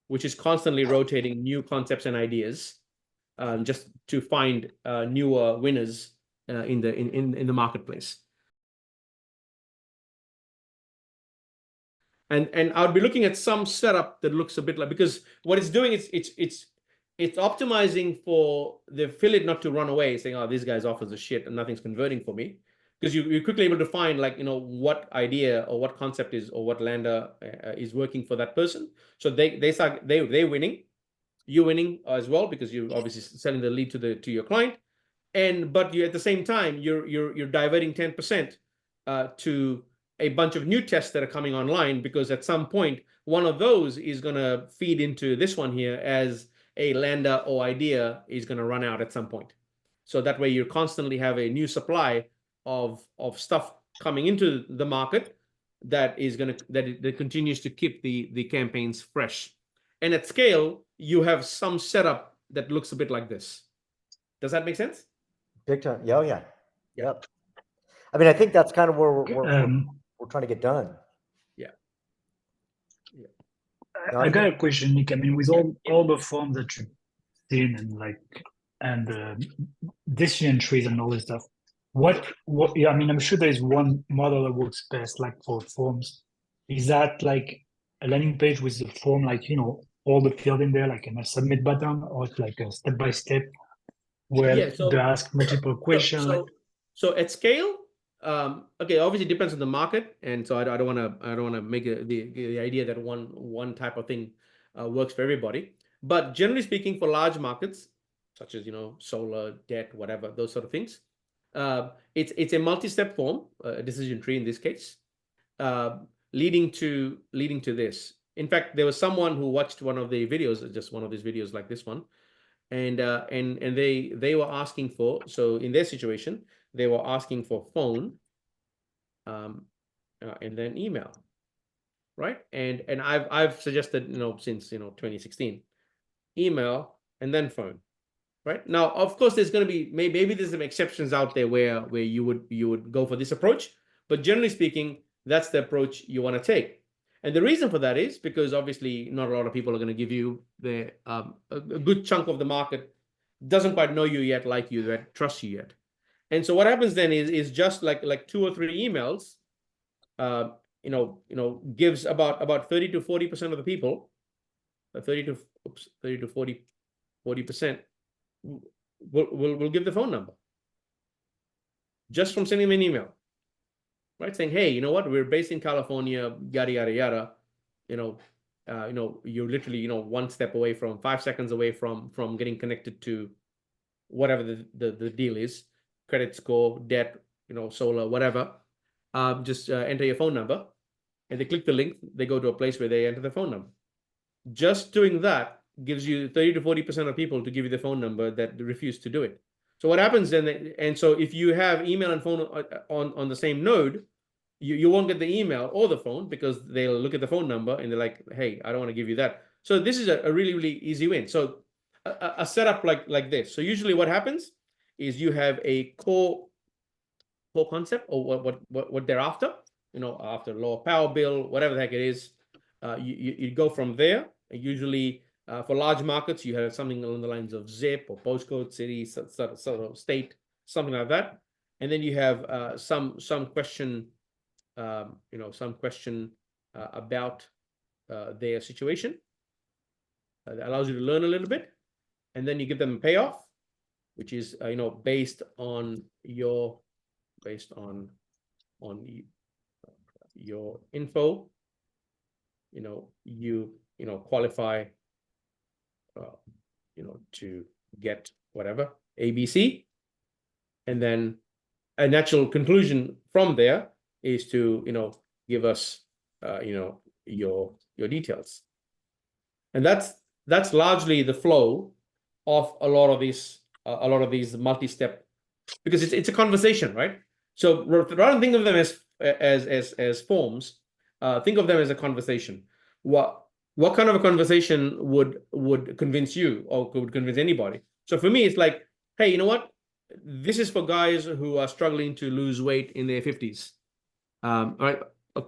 which is constantly rotating new concepts and ideas, just to find newer winners in the marketplace. And I would be looking at some setup that looks a bit like, because what it's doing is it's optimizing for the affiliate not to run away saying, oh, this guy's offers a shit and nothing's converting for me, because you're quickly able to find, like, what idea or what concept is, or what lander is working for that person. So they're winning, you're winning as well, because you're obviously selling the lead to your client, but you at the same time you're diverting 10% to a bunch of new tests that are coming online, because at some point one of those is going to feed into this one here, as a lander or idea is going to run out at some point. So that way you constantly have a new supply of stuff coming into the market that continues to keep the campaigns fresh. And at scale, you have some setup that looks a bit like this. Does that make sense? Big time. Yeah, yeah. Yep. I mean, I think that's kind of where we're trying to get done. Yeah. I got a question, Nick. I mean, with all the forms that you've seen and decision trees and all this stuff, what yeah, I mean, I'm sure there's one model that works best, like, for forms. Is that like a landing page with the form, like, all the field in there, like in a submit button, or it's like a step-by-step where they ask multiple questions? So at scale, okay, obviously it depends on the market, and so I don't want to make the idea that one type of thing works for everybody. But generally speaking, for large markets such as solar, debt, whatever, those sort of things, it's a multi-step form, a decision tree in this case, leading to this. In fact, there was someone who watched one of the videos, just one of these videos like this one, and they were asking for, so in their situation, they were asking for phone, and then email, right? And I've suggested, since 2016, email and then phone, right? Now, of course, there's going to be maybe there's some exceptions out there where you would go for this approach, but generally speaking, that's the approach you want to take. And the reason for that is because obviously not a lot of people are going to give you a good chunk of the market doesn't quite know you yet, like you, that trust you yet. And so what happens then is just like 2 or 3 emails, gives about 30 to 40% of the people, 30 to 40% will give the phone number just from sending them an email, right? Saying, hey, you know what? We're based in California, yada yada yada. You're literally 1 step away from 5 seconds away from getting connected to whatever the deal is, credit score, debt, solar, whatever. Just enter your phone number, and they click the link. They go to a place where they enter the phone number. Just doing that gives you 30 to 40% of people to give you the phone number that refuse to do it. So what happens then? And so if you have email and phone on the same node, you won't get the email or the phone because they'll look at the phone number and they're like, hey, I don't want to give you that. So this is a really, really easy win. So a setup like this. So usually what happens is you have a core concept or what they're after, after lower power bill, whatever the heck it is. You go from there. Usually for large markets, you have something along the lines of zip or postcode, city, sort of state, something like that. And then you have some question, about their situation. That allows you to learn a little bit, and then you give them a payoff, which is based on your info. You qualify to get whatever ABC, and then a natural conclusion from there is to give us your details. And that's largely the flow of a lot of these multi-step, because it's a conversation, right? So rather than think of them as forms, think of them as a conversation. What kind of a conversation would convince you or would convince anybody? So for me, it's like, hey, you know what? This is for guys who are struggling to lose weight in their 50s. All right,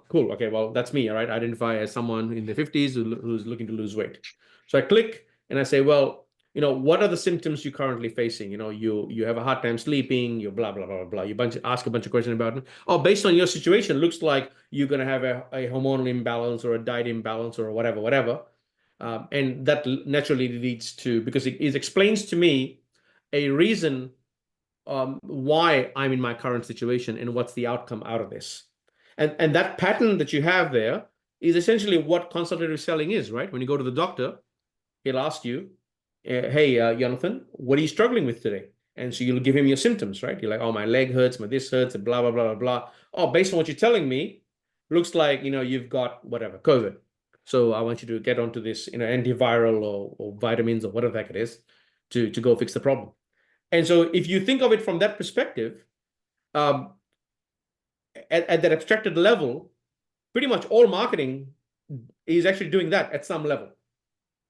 cool. Okay, well, that's me. All right, identify as someone in their 50s who's looking to lose weight. So I click and I say, well, what are the symptoms you're currently facing? You have a hard time sleeping. You blah blah blah blah. You ask a bunch of questions about it. Oh, based on your situation, looks like you're gonna have a hormonal imbalance or a diet imbalance or whatever. And that naturally leads to, because it explains to me a reason why I'm in my current situation and what's the outcome out of this. And that pattern that you have there is essentially what consultative selling is, right? When you go to the doctor, he'll ask you, hey, Jonathan, what are you struggling with today? And so you'll give him your symptoms, right? You're like, oh, my leg hurts, my this hurts, and blah, blah, blah, blah, blah. Oh, based on what you're telling me, looks like, you've got whatever, COVID. So I want you to get onto this, antiviral or vitamins or whatever the heck it is to go fix the problem. And so if you think of it from that perspective, at that abstracted level, pretty much all marketing is actually doing that at some level.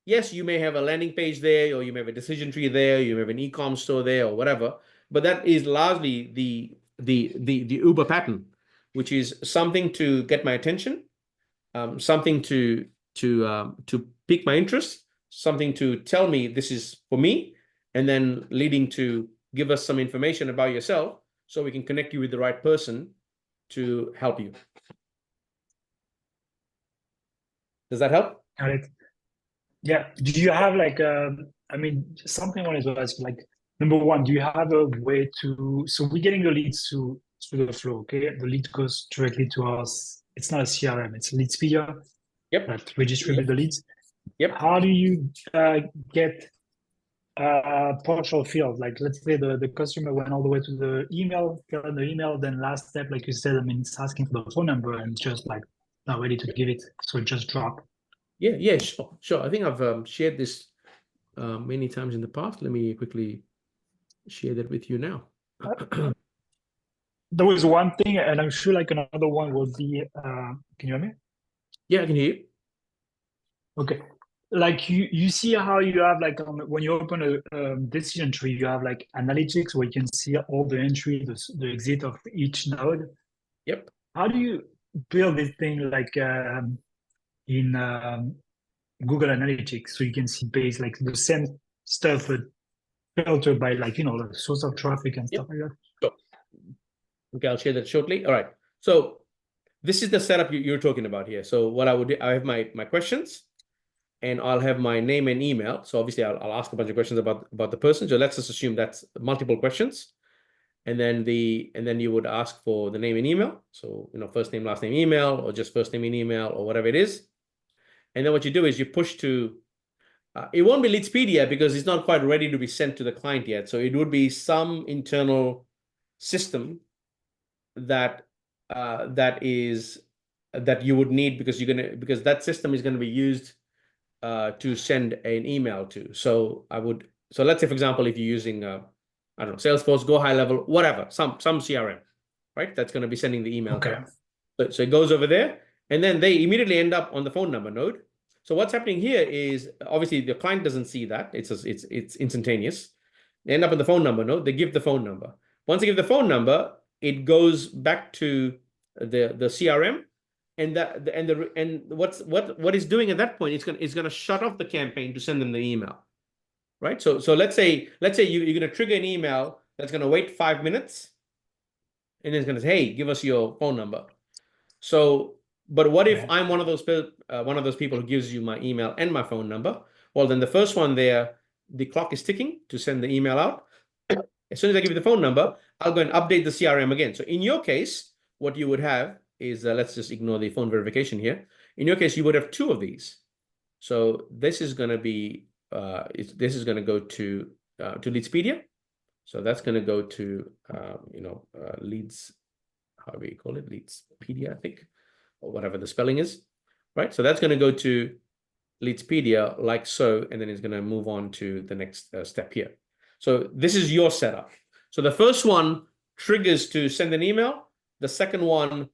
Yes, you may have a landing page there, or you may have a decision tree there, you may have an e-com store there, or whatever. But that is largely the Uber pattern, which is something to get my attention, something to pique my interest, something to tell me this is for me, and then leading to give us some information about yourself so we can connect you with the right person to help you. Does that help? Got it. Yeah. Do you have something I wanted to ask, number one, do you have a way so we're getting the leads through the flow, okay? The lead goes directly to us. It's not a CRM, it's a lead speeder. Yep. That redistribute the leads. Yep. How do you get partial field? Like, let's say the customer went all the way to the email, filled in the email, then last step, like you said, it's asking for the phone number and just not ready to give it, so it just dropped. Yeah, sure. I think I've shared this many times in the past. Let me quickly share that with you now. there was one thing, and I'm sure like another one will be. Can you hear me? Yeah, I can hear you. Okay. Like you see how you have like when you open a decision tree, you have like analytics where you can see all the entry, the exit of each node. Yep. How do you build this thing like in Google Analytics so you can see base like the same stuff but filtered by like the source of traffic and Yep. stuff like that? So, okay, I'll share that shortly. All right. So this is the setup you're talking about here. So what I would do, I have my questions, and I'll have my name and email. So obviously I'll ask a bunch of questions about the person. So let's just assume that's multiple questions. And then you would ask for the name and email. So, first name, last name, email, or just first name and email, or whatever it is. And then what you do is you push to, it won't be Leadspedia because it's not quite ready to be sent to the client yet. So it would be some internal system that you would need because that system is gonna be used to send an email to. So let's say, for example, if you're using I don't know, Salesforce, Go High Level, whatever, some CRM, right? That's going to be sending the email. Okay. So it goes over there, and then they immediately end up on the phone number node. So what's happening here is obviously the client doesn't see that. It's instantaneous. They end up in the phone number node. They give the phone number. Once they give the phone number, it goes back to the CRM, and what it's doing at that point, it's gonna shut off the campaign to send them the email. Right. So let's say you're going to trigger an email that's going to wait 5 minutes, and then it's going to say, hey, give us your phone number. So, but what if I'm one of those people who gives you my email and my phone number? Well, then the first one there, the clock is ticking to send the email out. As soon as I give you the phone number, I'll go and update the CRM again. So in your case, what you would have is, let's just ignore the phone verification here. In your case, you would have 2 of these. So this is going to be this is going to go to Leadspedia. So that's going to go to Leads, how do we call it? Leadspedia, I think, or whatever the spelling is, right? So that's going to go to Leadspedia like so, and then it's going to move on to the next step here. So this is your setup. So the first one triggers to send an email. The second one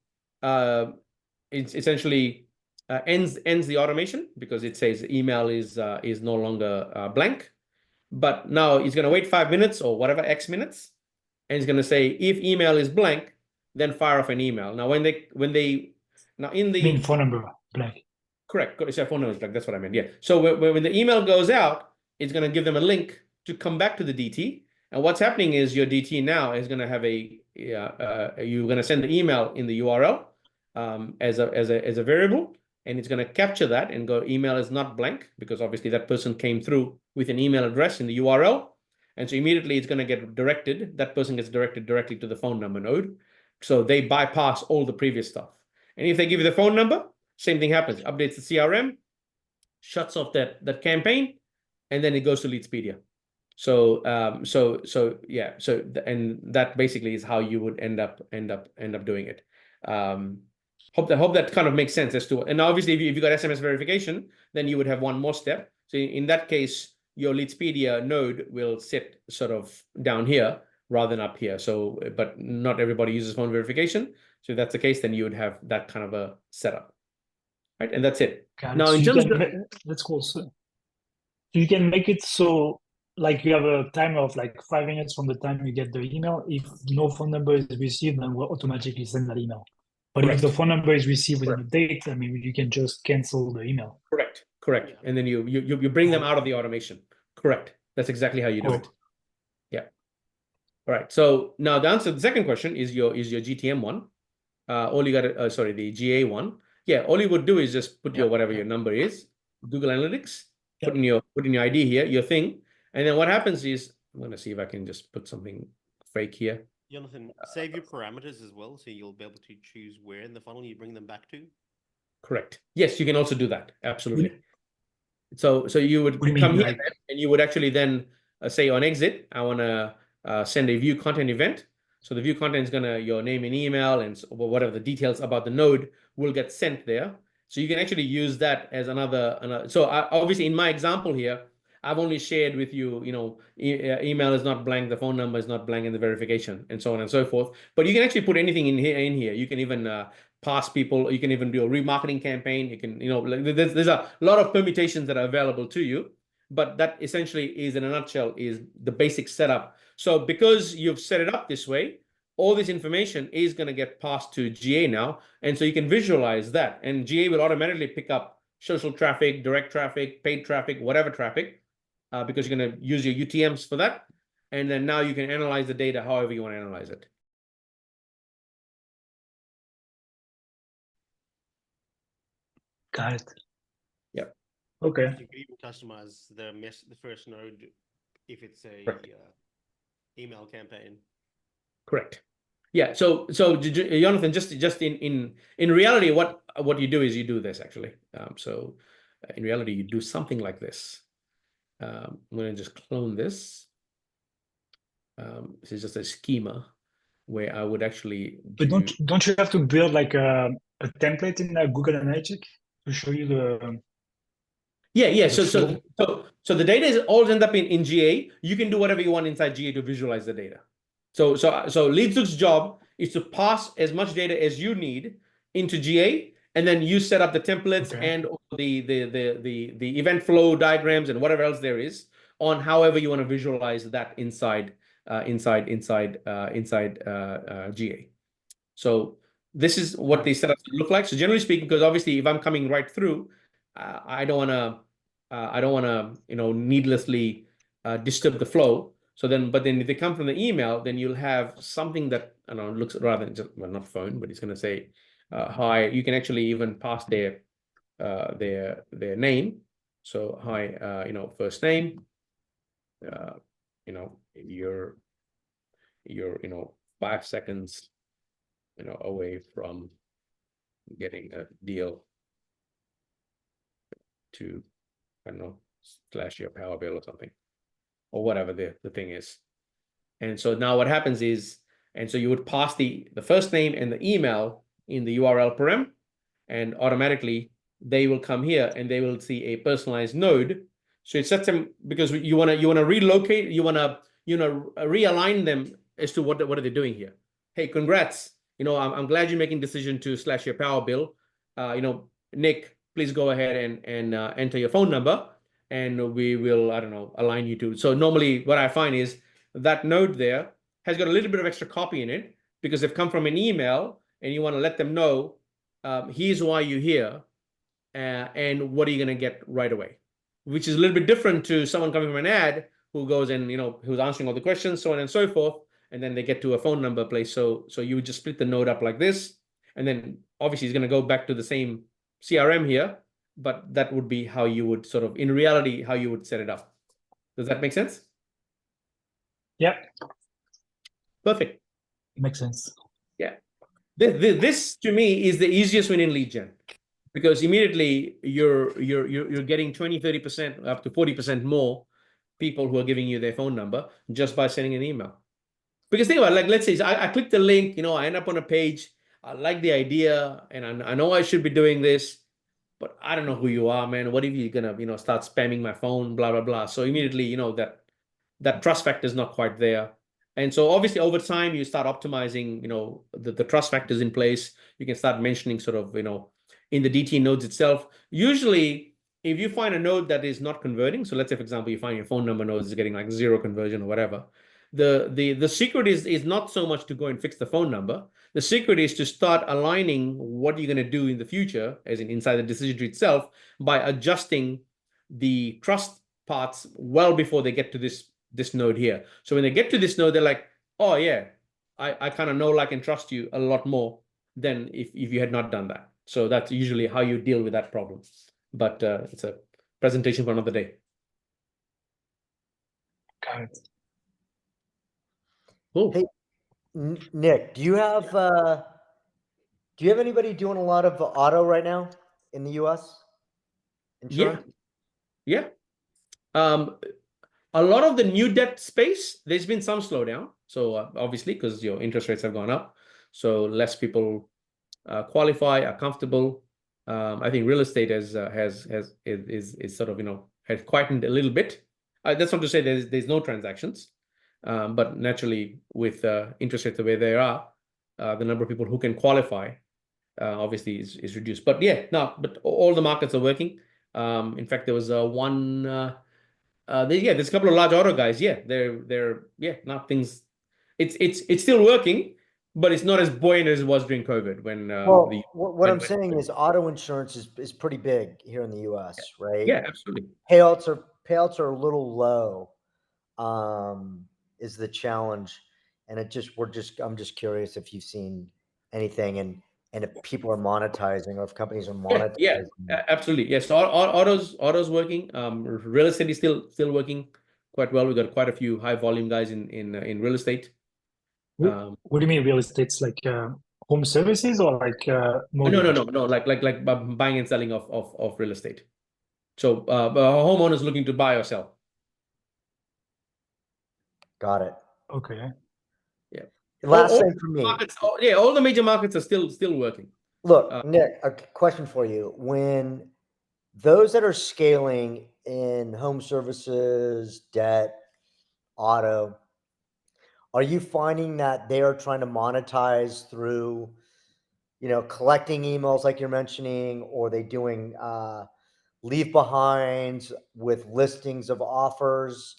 it's essentially ends the automation because it says email is no longer blank. But now it's going to wait 5 minutes or whatever X minutes, and it's going to say if email is blank, then fire off an email. Now now in the mean phone number blank. Correct. It's your phone number is blank. That's what I meant. Yeah. So when the email goes out, it's going to give them a link to come back to the DT. And what's happening is your DT now is going to have you're going to send the email in the URL as a variable, and it's going to capture that and go email is not blank because obviously that person came through with an email address in the URL, and so immediately it's going to get directed. That person gets directed directly to the phone number node, so they bypass all the previous stuff. And if they give you the phone number, same thing happens. Updates the CRM, shuts off that campaign, and then it goes to Leadspedia. So yeah. So and that basically is how you would end up doing it. Hope that kind of makes sense as to. And obviously, if you got SMS verification, then you would have one more step. So in that case, your Leadspedia node will sit sort of down here rather than up here. So, but not everybody uses phone verification. So if that's the case, then you would have that kind of a setup, right? And that's it. Now, in terms of that's cool. So you can make it so like you have a timer of like 5 minutes from the time you get the email. If no phone number is received, then we'll automatically send that email. But if the phone number is received within a date, I mean, you can just cancel the email. Correct. Yeah. And then you bring them out of the automation. Correct. That's exactly how you do it. Yeah. All right. So now the answer to the second question is your GTM one. All you got to, sorry, the GA one. Yeah. All you would do is just put your whatever your number is, Google Analytics, put in your ID here, your thing, and then what happens is I'm going to see if I can just put something fake here. Jonathan, save your parameters as well, so you'll be able to choose where in the funnel you bring them back to. Correct. Yes, you can also do that. Absolutely. So you would What do you come mean, here like- and you would actually then say on exit, I want to send a view content event. So the view content is gonna your name and email and whatever the details about the node will get sent there. So you can actually use that as another. So obviously in my example here, I've only shared with you, email is not blank, the phone number is not blank, and the verification, and so on and so forth. But you can actually put anything in here. You can even pass people. You can even do a remarketing campaign. You can, there's a lot of permutations that are available to you. But that essentially is, in a nutshell, is the basic setup. So because you've set it up this way, all this information is going to get passed to GA now. And so you can visualize that. And GA will automatically pick up social traffic, direct traffic, paid traffic, whatever traffic, because you're going to use your UTMs for that. And then now you can analyze the data however you want to analyze it. Got it. Yeah. Okay. You can even customize the first node if it's a Correct. email campaign. Correct. Yeah. So Jonathan, just in reality, what you do is you do this actually. So in reality, you do something like this. I'm going to just clone this. This is just a schema where I would actually But do. don't you have to build like a template in Google Analytics to show you the Yeah. the So the data is all end up in GA. You can do whatever you want inside GA to visualize the data. So LeadsLook's job is to pass as much data as you need into GA, and then you set up the templates Okay. and the event flow diagrams and whatever else there is on however you want to visualize that inside GA. So this is what the setups look like. So generally speaking, because obviously if I'm coming right through, I don't want to needlessly disturb the flow. So then, but then if they come from the email, then you'll have something that I don't know looks rather than just, well, not phone, but it's going to say hi. You can actually even pass their name. So hi, first name. You're 5 seconds away from getting a deal to, I don't know, slash your power bill or something, or whatever the thing is. And so now what happens is, and so you would pass the first name and the email in the URL param, and automatically they will come here and they will see a personalized node. So it sets them, because you want to relocate, you want to realign them as to what are they doing here. Hey, congrats. I'm glad you're making decision to slash your power bill. Nick, please go ahead and enter your phone number, and we will, I don't know, align you to. So normally what I find is that node there has got a little bit of extra copy in it because they've come from an email, and you want to let them know, here's why you're here, and what are you going to get right away, which is a little bit different to someone coming from an ad who goes and, who's answering all the questions, so on and so forth, and then they get to a phone number place. So you would just split the node up like this, and then obviously it's going to go back to the same CRM here, but that would be how you would sort of, in reality, how you would set it up. Does that make sense? Yep. Perfect. Makes sense. Yeah. This to me is the easiest win in lead gen, because immediately you're getting 20-30% up to 40% more people who are giving you their phone number just by sending an email. Because think about it, like, let's say I click the link, I end up on a page, I like the idea, and I know I should be doing this, but I don't know who you are, man. What if you're gonna start spamming my phone, blah blah blah. So immediately that trust factor is not quite there. And so obviously over time you start optimizing, the trust factors in place. You can start mentioning sort of, in the DT nodes itself. Usually if you find a node that is not converting, so let's say for example you find your phone number node is getting like 0 conversion or whatever, the secret is not so much to go and fix the phone number. The secret is to start aligning what you're going to do in the future, as in inside the decision tree itself, by adjusting the trust parts well before they get to this node here. So when they get to this node, they're like, oh yeah, I kind of know, like, and trust you a lot more than if you had not done that. So that's usually how you deal with that problem. But it's a presentation for another day. Got it. Cool. Hey, Nick, do you have anybody doing a lot of auto right now in the US? Insurance? Yeah. A lot of the new debt space, there's been some slowdown. So obviously, because interest rates have gone up, so less people qualify, are comfortable. I think real estate is sort of has quietened a little bit. That's not to say there's no transactions, but naturally with interest rates the way they are, the number of people who can qualify obviously is reduced. But yeah, no, but all the markets are working. In fact, there was one. There's a couple of large auto guys. Yeah, they're now things. It's still working, but it's not as buoyant as it was during COVID when Well, the what I'm saying is auto insurance is pretty big here in the US, right? yeah, absolutely. Payouts are a little low, is the challenge. And I'm just curious if you've seen anything and if people are monetizing or if companies are monetizing. Absolutely. Yes. So autos working. Real estate is still working quite well. We've got quite a few high volume guys in real estate. What do you mean real estate's like home services or like mortgage? No. Like buying and selling of real estate. So homeowners looking to buy or sell. Got it. Okay. Yeah. Last thing for me. All the major markets are still working. Look, Nick, a question for you. When those that are scaling in home services, debt, auto, are you finding that they are trying to monetize through, collecting emails like you're mentioning, or are they doing leave behinds with listings of offers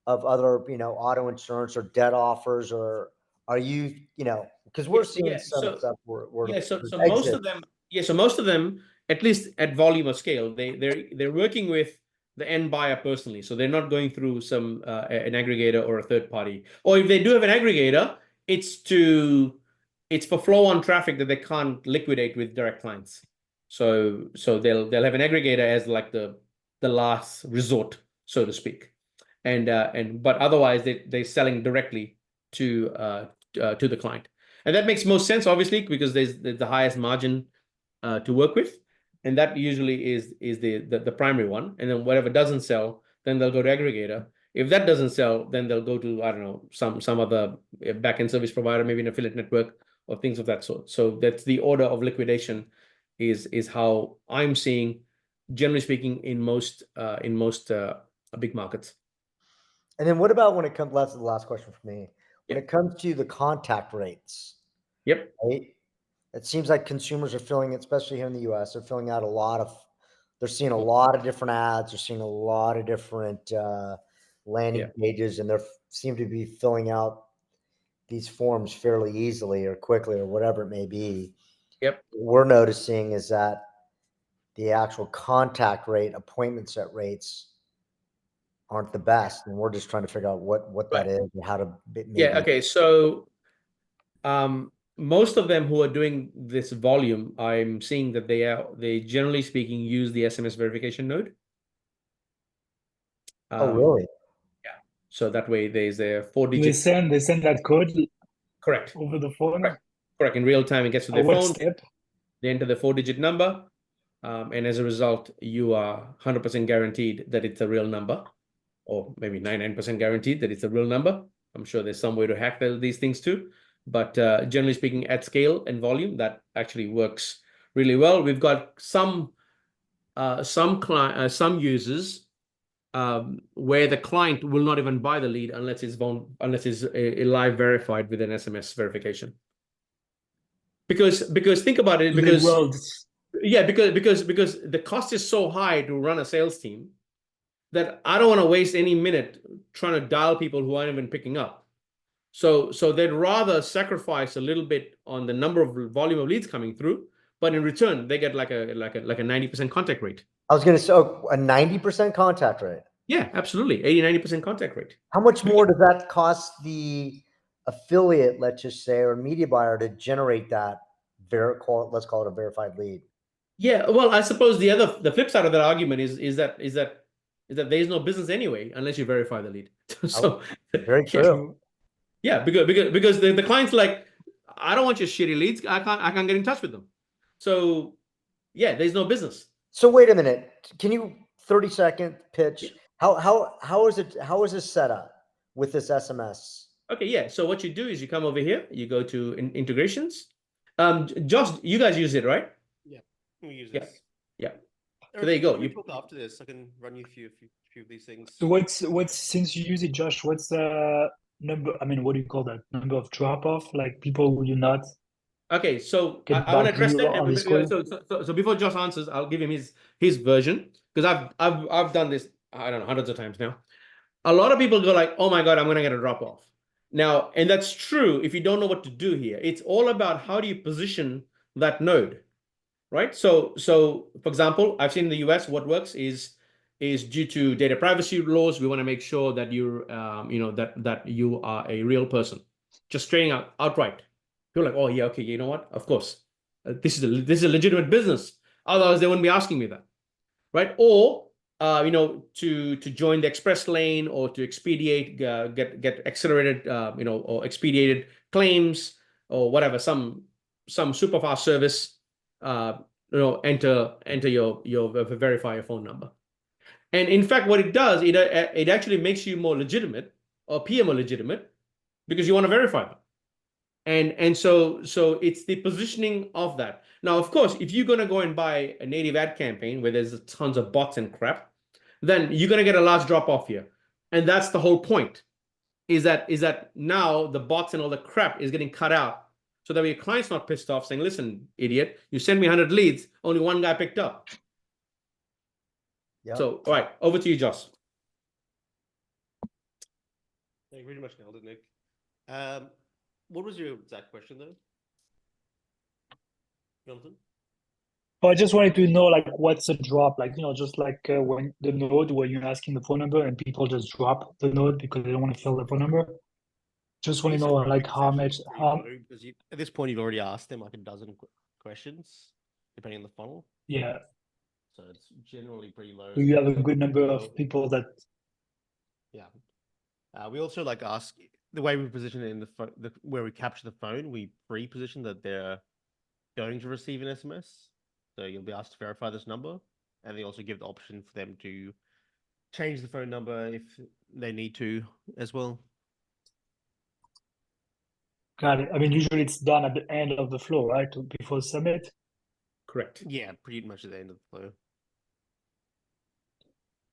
of other, auto insurance or debt offers, or are you, because we're seeing some stuff where so most of them, so most of them, at least at volume or scale, they're working with the end buyer personally. So they're not going through an aggregator or a third party. Or if they do have an aggregator, it's for flow on traffic that they can't liquidate with direct clients. So they'll have an aggregator as like the last resort, so to speak. But otherwise they're selling directly to the client. And that makes most sense, obviously, because there's the highest margin to work with. And that usually is the primary one. And then whatever doesn't sell, then they'll go to aggregator. If that doesn't sell, then they'll go to, I don't know, some other back-end service provider, maybe an affiliate network or things of that sort. So that's the order of liquidation is how I'm seeing, generally speaking, in most big markets. And then what about when it comes, that's the last question for me. When it comes to the contact rates, Yep. right? It seems like consumers are filling, especially here in the US, they're filling out they're seeing a lot of different ads, they're seeing a lot of different landing pages, and they seem to be filling out these forms fairly easily or quickly or whatever it may be. Yep. What we're noticing is that the actual contact rate, appointment set rates aren't the best, and we're just trying to figure out what that is and how to maybe. Okay. So most of them who are doing this volume, I'm seeing that they generally speaking use the SMS verification node. Oh, really? Yeah. So that way there's a 4-digit. They send that code. Correct. Over the phone. Correct. In real time, it gets to their What phone. step? They enter the 4-digit number, and as a result, you are 100% guaranteed that it's a real number, or maybe 99% guaranteed that it's a real number. I'm sure there's some way to hack these things too. But generally speaking, at scale and volume, that actually works really well. We've got some users where the client will not even buy the lead unless it's live verified with an SMS verification. Because think about it. Because the cost is so high to run a sales team that I don't want to waste any minute trying to dial people who aren't even picking up. So they'd rather sacrifice a little bit on the number of volume of leads coming through, but in return they get like a 90% contact rate. I was going to say a 90% contact rate. Yeah, absolutely, 80-90% contact rate. How much more does that cost the affiliate, let's just say, or media buyer to generate that? Let's call it a verified lead. Yeah, well, I suppose the flip side of that argument is that there is no business anyway unless you verify the lead. So very true. Yeah, because the client's like, I don't want your shitty leads. I can't get in touch with them. So yeah, there's no business. So wait a minute. Can you 30-second pitch? Yeah. How is this set up with this SMS? Okay, yeah. So what you do is you come over here, you go to integrations. Josh, you guys use it, right? Yeah, we use this. Yeah. So there you go. We You talk after this. I can run you through a few of these things. So what's since you use it, Josh, what's the number? I mean, what do you call that? Number of drop off? Like people who you not Okay, so get I want to back to address you that. on this call? So before Josh answers, I'll give him his version because I've done this, I don't know, hundreds of times now. A lot of people go like, "Oh my God, I'm gonna get a drop off." Now, and that's true if you don't know what to do here. It's all about how do you position that node, right? So for example, I've seen in the US what works is due to data privacy laws, we want to make sure that you're that you are a real person, just straight out outright. People are like, oh yeah, okay, you know what? Of course, this is a legitimate business. Otherwise, they wouldn't be asking me that, right? Or to join the express lane or to expedite get accelerated or expedited claims or whatever, some super fast service. Enter your verify your phone number. And in fact, what it does, it actually makes you more legitimate or appear more legitimate because you want to verify them. And so it's the positioning of that. Now, of course, if you're going to go and buy a native ad campaign where there's tons of bots and crap, then you're going to get a large drop off here. And that's the whole point, is that now the bots and all the crap is getting cut out so that your client's not pissed off saying, listen, idiot, you send me 100 leads, only one guy picked up. Yeah. So, all right, over to you, Josh. Yeah, you pretty much nailed it, Nick. What was your exact question though, Jonathan? I just wanted to know like what's a drop, like just like when the node where you're asking the phone number and people just drop the node because they don't want to fill the phone number. Just want to know like how much because at this point you've already asked them like a dozen questions depending on the funnel. Yeah. So it's generally pretty low. Do you have a good number of people that? Yeah. We also like ask the way we position it in the phone, where we capture the phone, we pre-position that they're going to receive an SMS. So you'll be asked to verify this number, and they also give the option for them to change the phone number if they need to as well. Got it. I mean, usually it's done at the end of the flow, right? Before submit. Correct. Yeah, pretty much at the end of the flow.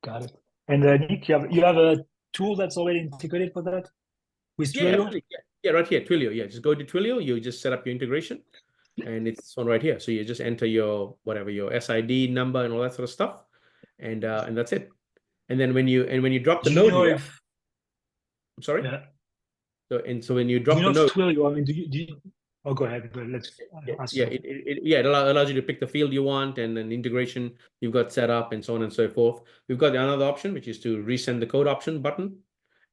Got it. And Nick, you have a tool that's already integrated for that with Twilio? Yeah, right here, Twilio. Yeah, just go to Twilio. You just set up your integration, and it's this one right here. So you just enter your SID number and all that sort of stuff, and that's it. And then when you drop the node here, I'm sorry. Yeah. So when you drop Do the you know node, Twilio? I mean, do you? Oh, go ahead. Let's ask you. it allows you to pick the field you want and then integration you've got set up and so on and so forth. We've got another option, which is to resend the code option button.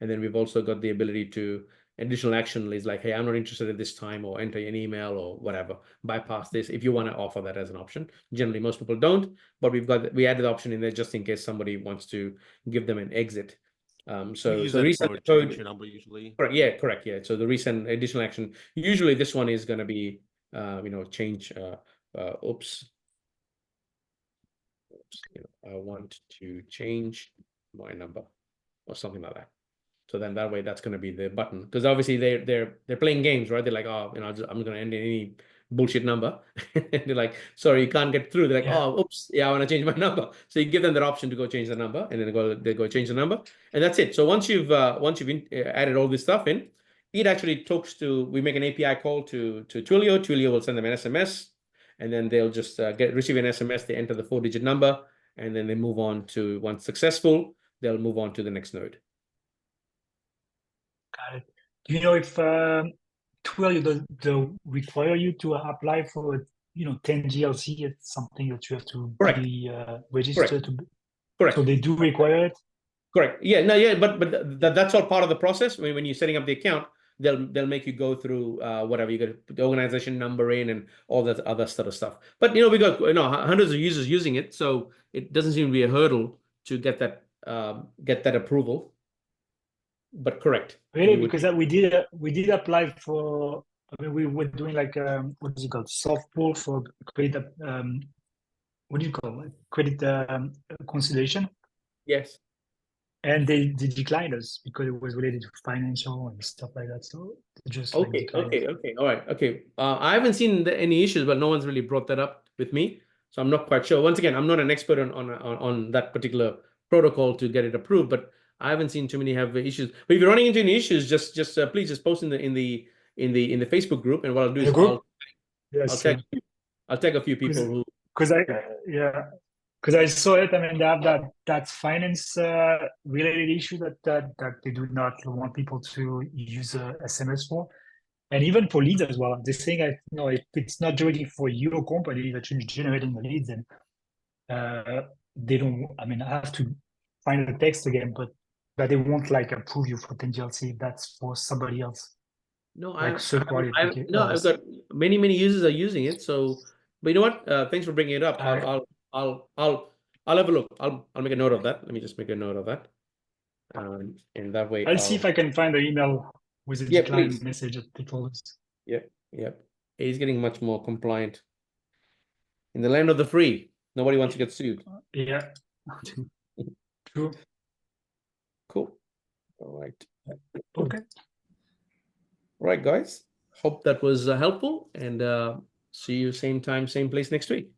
And then we've also got the ability to additional action is like, hey, I'm not interested at this time, or enter an email or whatever, bypass this if you want to offer that as an option. Generally, most people don't, but we added the option in there just in case somebody wants to give them an exit. So resend the code. Change your number usually. Correct. Yeah, correct. Yeah. So the resend additional action. Usually this one is going to be, change. Oops. I want to change my number or something like that. So then that way, that's going to be the button, because obviously they're playing games, right? They're like, oh, I'm going to enter any bullshit number. And they're like, sorry, you can't get through. They're like, oh, oops, yeah, I want to change my number. So you give them that option to go change the number, and then they go change the number, and that's it. So once you've added all this stuff in, it actually talks to. We make an API call to Twilio. Twilio will send them an SMS, and then they'll just receive an SMS. They enter the 4-digit number, and then they move on to, once successful, they'll move on to the next node. Got it. Do you know if Twilio does require you to apply for 10 GLC? It's something that you have to be registered to. Correct. So they do require it. Correct. Yeah. No. Yeah. But that's all part of the process. When you're setting up the account, they'll make you go through whatever, you got to put the organization number in and all that other sort of stuff. But we got hundreds of users using it, so it doesn't seem to be a hurdle to get that approval. But correct. Really, because we did apply for. I mean, we were doing like what is it called, soft pull for credit. What do you call it? Credit consolidation. Yes. And they declined us because it was related to financial and stuff like that. So just okay, all right, okay. I haven't seen any issues, but no one's really brought that up with me. So I'm not quite sure. Once again, I'm not an expert on that particular protocol to get it approved, but I haven't seen too many have issues. But if you're running into any issues, just please just post in the Facebook group, and what I'll do In is the group? I'll tag a few people who. Because I saw it. I mean, they have that finance related issue that they do not want people to use SMS for, and even for leads as well. They're saying, if it's not directly for your company that you're generating the leads, and they don't. I mean, I have to find the text again, but they won't like approve you for 10GLC if that's for somebody else. No, Like third party I've got many users are using it. So, but you know what? Thanks for bringing it up. I'll have a look. I'll make a note of that. Let me just make a note of that. And that way I'll see if I can find the email with a decline please. message that they told us. Yep. He's getting much more compliant. In the land of the free, nobody wants to get sued. Yeah. True. Cool. All right. Okay. All right, guys. Hope that was helpful, and see you same time, same place next week.